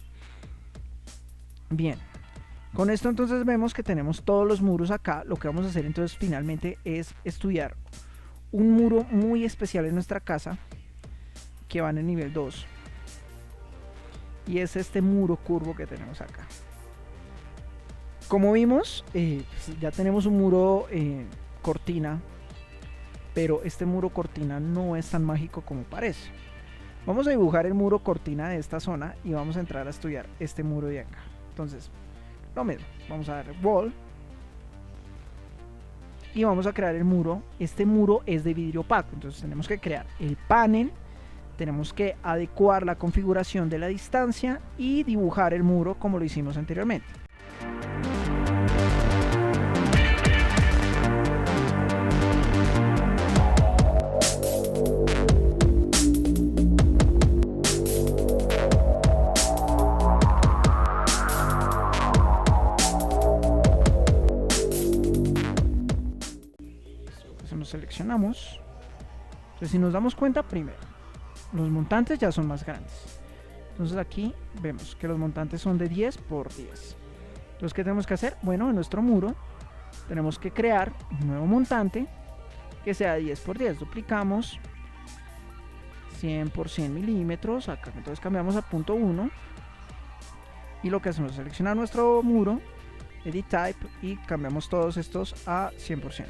Bien, con esto entonces vemos que tenemos todos los muros acá. Lo que vamos a hacer entonces finalmente es estudiar un muro muy especial en nuestra casa que va en el nivel 2, y es este muro curvo que tenemos acá. Como vimos, ya tenemos un muro cortina, pero este muro cortina no es tan mágico como parece. Vamos a dibujar el muro cortina de esta zona y vamos a entrar a estudiar este muro de acá. Entonces, lo mismo, vamos a dar wall y vamos a crear el muro. Este muro es de vidrio opaco, entonces tenemos que crear el panel, tenemos que adecuar la configuración de la distancia y dibujar el muro como lo hicimos anteriormente. Seleccionamos. Entonces, si nos damos cuenta, primero los montantes ya son más grandes, entonces aquí vemos que los montantes son de 10 por 10. Entonces, ¿qué tenemos que hacer? Bueno, en nuestro muro tenemos que crear un nuevo montante que sea 10 por 10. Duplicamos 100 por 100 milímetros acá, entonces cambiamos a punto 1 y lo que hacemos es seleccionar nuestro muro, edit type, y cambiamos todos estos a 100%.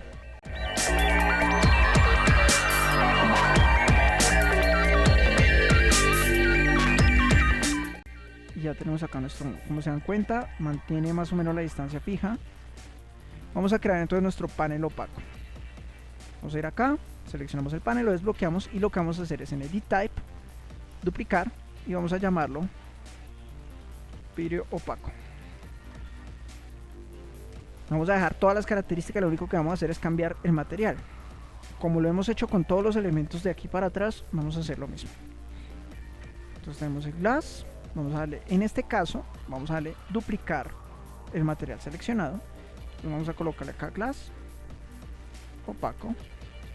Y ya tenemos acá nuestro muro. Como se dan cuenta, mantiene más o menos la distancia fija. Vamos a crear entonces nuestro panel opaco. Vamos a ir acá, seleccionamos el panel, lo desbloqueamos y lo que vamos a hacer es en Edit Type, duplicar y vamos a llamarlo vidrio opaco. Vamos a dejar todas las características, lo único que vamos a hacer es cambiar el material. Como lo hemos hecho con todos los elementos de aquí para atrás, vamos a hacer lo mismo. Entonces tenemos el glass, vamos a darle, en este caso, vamos a darle duplicar el material seleccionado. Entonces vamos a colocarle acá glass, opaco, no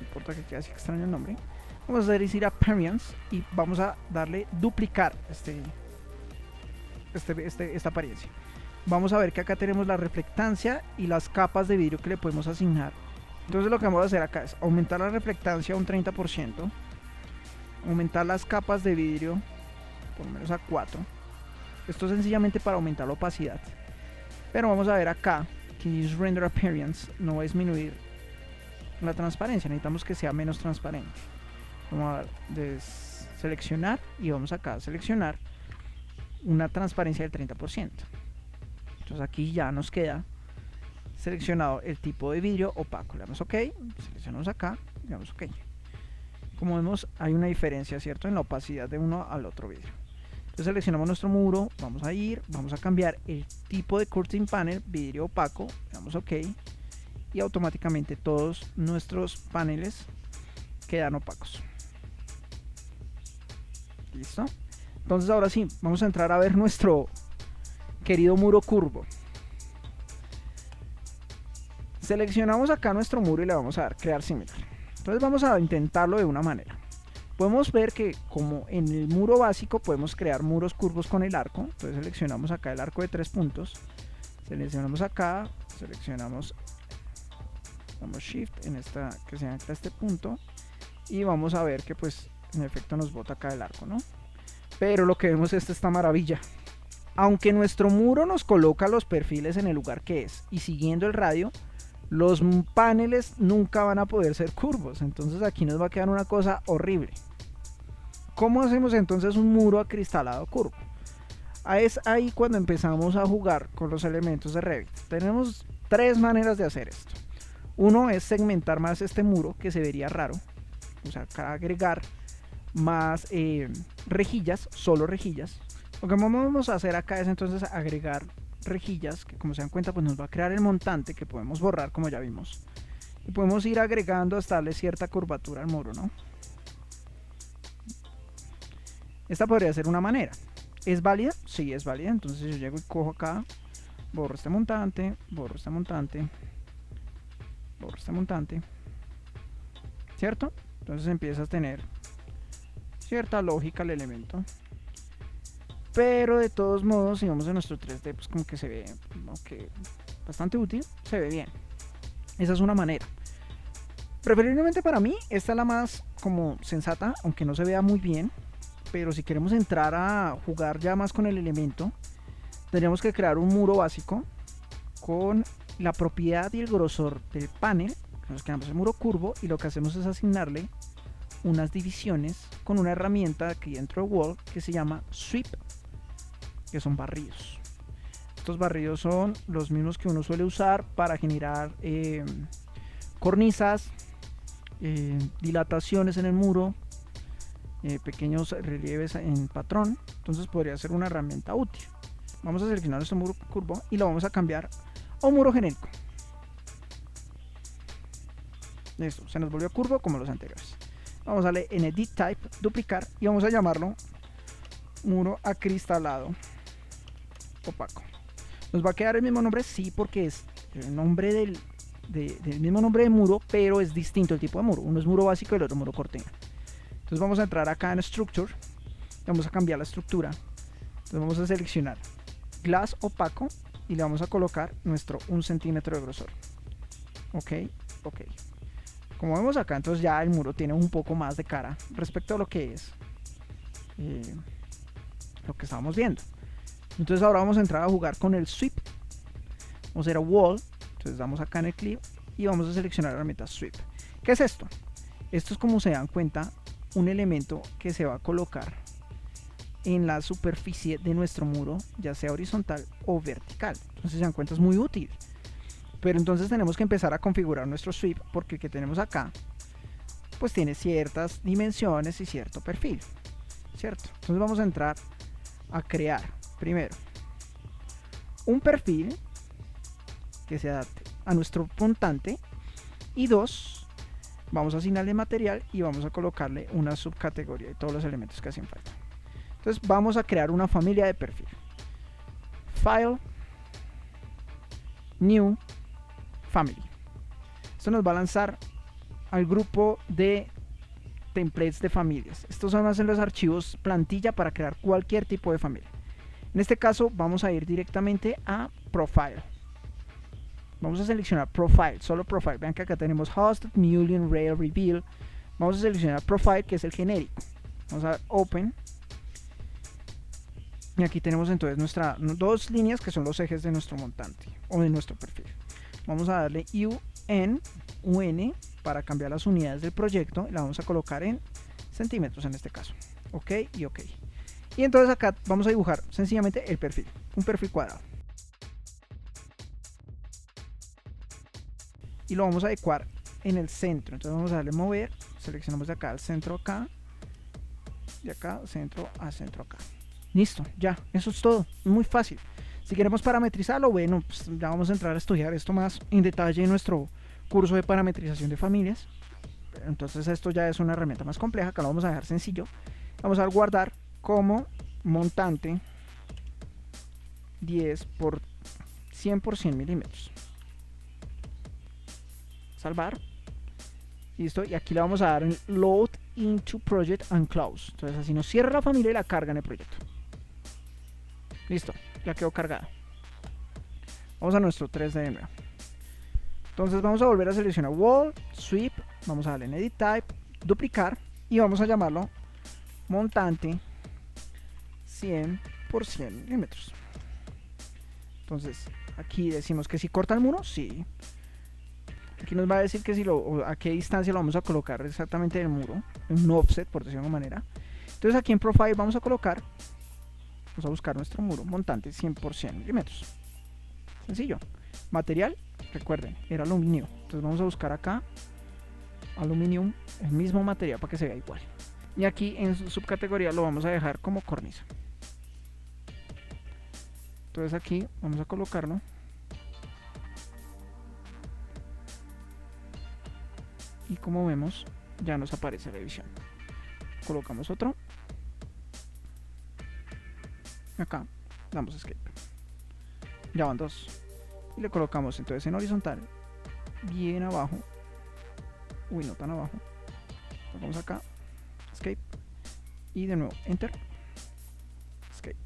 importa que quede así extraño el nombre. Vamos a decir appearance y vamos a darle duplicar esta apariencia. Vamos a ver que acá tenemos la reflectancia y las capas de vidrio que le podemos asignar. Entonces lo que vamos a hacer acá es aumentar la reflectancia a un 30%, aumentar las capas de vidrio por lo menos a 4. Esto es sencillamente para aumentar la opacidad. Pero vamos a ver acá que use render appearance no va a disminuir la transparencia, necesitamos que sea menos transparente. Vamos a seleccionar y vamos acá a seleccionar una transparencia del 30%. Entonces aquí ya nos queda seleccionado el tipo de vidrio opaco. Le damos OK, seleccionamos acá, le damos OK. Como vemos hay una diferencia, ¿cierto?, en la opacidad de uno al otro vidrio. Entonces seleccionamos nuestro muro, vamos a cambiar el tipo de curtain panel, vidrio opaco, le damos OK y automáticamente todos nuestros paneles quedan opacos. ¿Listo? Entonces ahora sí, vamos a entrar a ver nuestro querido muro curvo. Seleccionamos acá nuestro muro y le vamos a dar crear similar. Entonces vamos a intentarlo de una manera. Podemos ver que como en el muro básico podemos crear muros curvos con el arco. Entonces seleccionamos acá el arco de 3 puntos, seleccionamos acá, seleccionamos, damos shift en esta que se ancla este punto y vamos a ver que pues en efecto nos bota acá el arco, ¿no? Pero lo que vemos es esta maravilla. Aunque nuestro muro nos coloca los perfiles en el lugar que es y siguiendo el radio, los paneles nunca van a poder ser curvos. Entonces aquí nos va a quedar una cosa horrible. ¿Cómo hacemos entonces un muro acristalado curvo? Es ahí cuando empezamos a jugar con los elementos de Revit. Tenemos 3 maneras de hacer esto. Uno es segmentar más este muro, que se vería raro. O sea, agregar más rejillas, solo rejillas. Lo que vamos a hacer acá es entonces agregar rejillas, que como se dan cuenta pues nos va a crear el montante que podemos borrar como ya vimos. Y podemos ir agregando hasta darle cierta curvatura al muro, ¿no? Esta podría ser una manera. ¿Es válida? Sí, es válida. Entonces yo llego y cojo acá, borro este montante, borro este montante, borro este montante, ¿cierto? Entonces empieza a tener cierta lógica el elemento. Pero de todos modos, si vamos a nuestro 3D, pues como que se ve, aunque bastante útil, se ve bien. Esa es una manera. Preferiblemente para mí, esta es la más como sensata, aunque no se vea muy bien. Pero si queremos entrar a jugar ya más con el elemento, tendríamos que crear un muro básico con la propiedad y el grosor del panel. Nos quedamos el muro curvo y lo que hacemos es asignarle unas divisiones con una herramienta aquí dentro de Wall que se llama Sweep, que son barridos. Estos barridos son los mismos que uno suele usar para generar cornisas, dilataciones en el muro, pequeños relieves en patrón. Entonces podría ser una herramienta útil. Vamos a seleccionar nuestro muro curvo y lo vamos a cambiar a un muro genérico. Listo, se nos volvió curvo como los anteriores. Vamos a darle en Edit Type, duplicar y vamos a llamarlo muro acristalado opaco. ¿Nos va a quedar el mismo nombre? Sí, porque es el nombre del mismo nombre de muro, pero es distinto el tipo de muro. Uno es muro básico y el otro muro cortina. Entonces vamos a entrar acá en Structure, vamos a cambiar la estructura. Entonces vamos a seleccionar Glass opaco y le vamos a colocar nuestro 1 centímetro de grosor. Ok, ok. Como vemos acá, entonces ya el muro tiene un poco más de cara respecto a lo que es lo que estábamos viendo. Entonces ahora vamos a entrar a jugar con el Sweep. Vamos a ir a Wall, entonces damos acá en el clip y vamos a seleccionar la herramienta Sweep. ¿Qué es esto? Esto es, como se dan cuenta, un elemento que se va a colocar en la superficie de nuestro muro, ya sea horizontal o vertical. Entonces se dan cuenta, es muy útil. Pero entonces tenemos que empezar a configurar nuestro sweep, porque el que tenemos acá pues tiene ciertas dimensiones y cierto perfil, ¿cierto? Entonces vamos a entrar a crear primero un perfil que se adapte a nuestro montante, y dos, vamos a asignarle material y vamos a colocarle una subcategoría y todos los elementos que hacen falta. Entonces vamos a crear una familia de perfil. File, New, Family. Esto nos va a lanzar al grupo de templates de familias. Estos son los archivos plantilla para crear cualquier tipo de familia. En este caso vamos a ir directamente a Profile. Vamos a seleccionar Profile, solo Profile. Vean que acá tenemos Host, Mullion, Rail, Reveal. Vamos a seleccionar Profile, que es el genérico. Vamos a dar Open. Y aquí tenemos entonces nuestras dos líneas que son los ejes de nuestro montante o de nuestro perfil. Vamos a darle UN para cambiar las unidades del proyecto y la vamos a colocar en centímetros en este caso. Ok y ok. Y entonces acá vamos a dibujar sencillamente el perfil, un perfil cuadrado. Y lo vamos a adecuar en el centro. Entonces vamos a darle mover, seleccionamos de acá al centro acá, de acá centro a centro acá. Listo, ya, eso es todo, muy fácil. Si queremos parametrizarlo, bueno, pues ya vamos a entrar a estudiar esto más en detalle en nuestro curso de parametrización de familias. Entonces esto ya es una herramienta más compleja, acá lo vamos a dejar sencillo. Vamos a guardar como montante 10 por 100 por 100 milímetros. Salvar. Listo, y aquí le vamos a dar el Load into Project and Close. Entonces así nos cierra la familia y la carga en el proyecto. Listo, ya quedó cargada. Vamos a nuestro 3D de nuevo. Entonces vamos a volver a seleccionar Wall, Sweep, vamos a darle en Edit Type, duplicar y vamos a llamarlo montante 100 por 100 milímetros. Entonces aquí decimos que si corta el muro, sí. Aquí nos va a decir que si a qué distancia lo vamos a colocar exactamente del muro, en un offset por decirlo de alguna manera. Entonces aquí en Profile vamos a colocar, vamos a buscar nuestro muro montante 100 por 100 milímetros. Sencillo. Material, recuerden, era aluminio. Entonces vamos a buscar acá aluminio, el mismo material para que se vea igual. Y aquí en su subcategoría lo vamos a dejar como cornisa. Entonces aquí vamos a colocarlo. Y como vemos, ya nos aparece la división. Colocamos otro. Acá damos escape. Ya van dos. Y le colocamos entonces en horizontal, bien abajo. Uy, no tan abajo. Colocamos acá, escape. Y de nuevo, enter. Escape.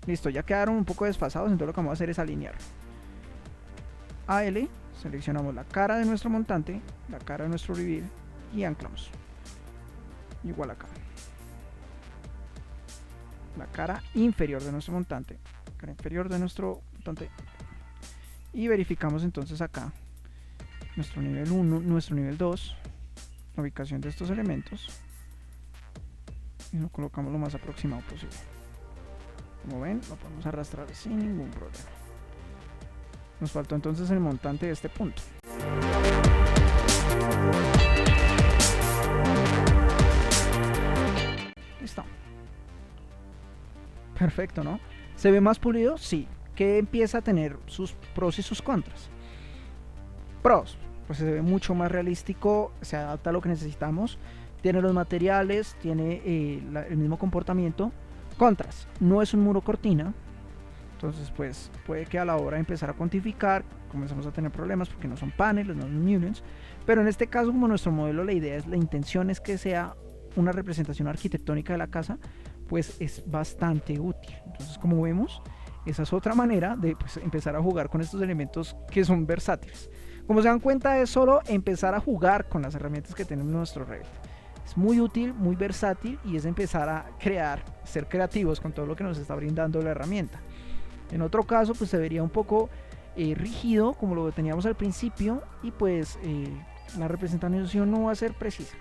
Listo, ya quedaron un poco desfasados, entonces lo que vamos a hacer es alinear. AL, seleccionamos la cara de nuestro montante, la cara de nuestro reveal y anclamos. Igual acá. La cara inferior de nuestro montante, cara inferior de nuestro montante. Y verificamos entonces acá nuestro nivel 1, nuestro nivel 2, la ubicación de estos elementos. Y lo colocamos lo más aproximado posible. Como ven, lo podemos arrastrar sin ningún problema. Nos faltó entonces el montante de este punto. Listo. Perfecto, ¿no? ¿Se ve más pulido? Sí. Que empieza a tener sus pros y sus contras. Pros, pues se ve mucho más realístico, se adapta a lo que necesitamos, tiene los materiales, tiene el mismo comportamiento. Contras, no es un muro cortina, entonces pues puede que a la hora de empezar a cuantificar comenzamos a tener problemas porque no son paneles, no son unions, pero en este caso como nuestro modelo la intención es que sea una representación arquitectónica de la casa, pues es bastante útil. Entonces como vemos, esa es otra manera de pues, empezar a jugar con estos elementos que son versátiles. Como se dan cuenta, es solo empezar a jugar con las herramientas que tenemos en nuestro Revit. Es muy útil, muy versátil y es empezar a crear, ser creativos con todo lo que nos está brindando la herramienta. En otro caso, pues se vería un poco rígido como lo teníamos al principio y pues la representación no va a ser precisa.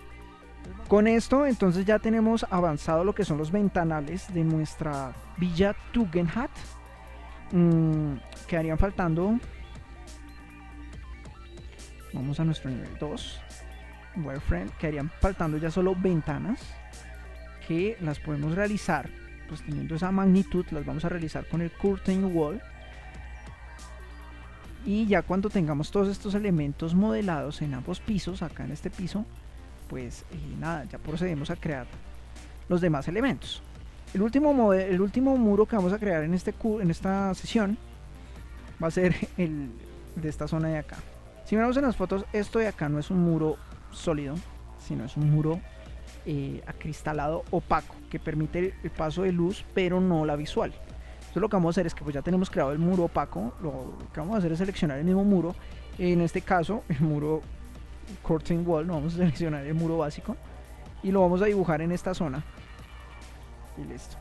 Con esto entonces ya tenemos avanzado lo que son los ventanales de nuestra Villa Tugendhat. Quedarían faltando, vamos a nuestro nivel 2, wireframe, quedarían faltando ya solo ventanas que las podemos realizar, pues teniendo esa magnitud las vamos a realizar con el curtain wall. Y ya cuando tengamos todos estos elementos modelados en ambos pisos, acá en este piso, pues nada, ya procedemos a crear los demás elementos. El último muro que vamos a crear en esta sesión va a ser el de esta zona de acá. Si vemos en las fotos, esto de acá no es un muro sólido, sino es un muro acristalado opaco que permite el paso de luz, pero no la visual. Entonces lo que vamos a hacer es que pues ya tenemos creado el muro opaco, lo que vamos a hacer es seleccionar el mismo muro, en este caso el muro curtain wall, no vamos a seleccionar el muro básico y lo vamos a dibujar en esta zona y listo.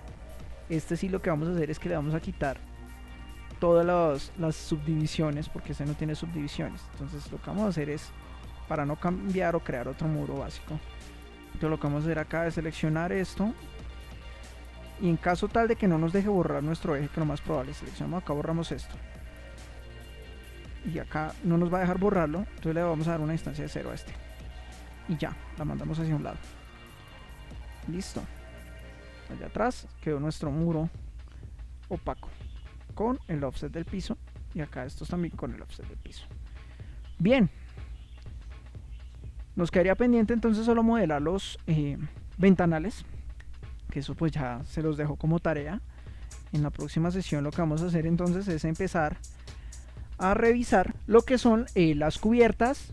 Este sí lo que vamos a hacer es que le vamos a quitar todas las subdivisiones, porque este no tiene subdivisiones. Entonces lo que vamos a hacer es, para no cambiar o crear otro muro básico, entonces lo que vamos a hacer acá es seleccionar esto, y en caso tal de que no nos deje borrar nuestro eje, que lo más probable, seleccionamos acá, borramos esto y acá no nos va a dejar borrarlo, entonces le vamos a dar una distancia de 0 a este y ya, la mandamos hacia un lado. Listo, allá atrás quedó nuestro muro opaco con el offset del piso, y acá estos también con el offset del piso. Bien, nos quedaría pendiente entonces solo modelar los ventanales, que eso pues ya se los dejo como tarea. En la próxima sesión lo que vamos a hacer entonces es empezar a revisar lo que son las cubiertas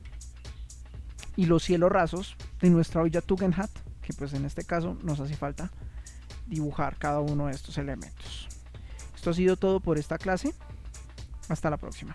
y los cielos rasos de nuestra olla Tugendhat, que pues en este caso nos hace falta dibujar cada uno de estos elementos. Esto ha sido todo por esta clase. Hasta la próxima.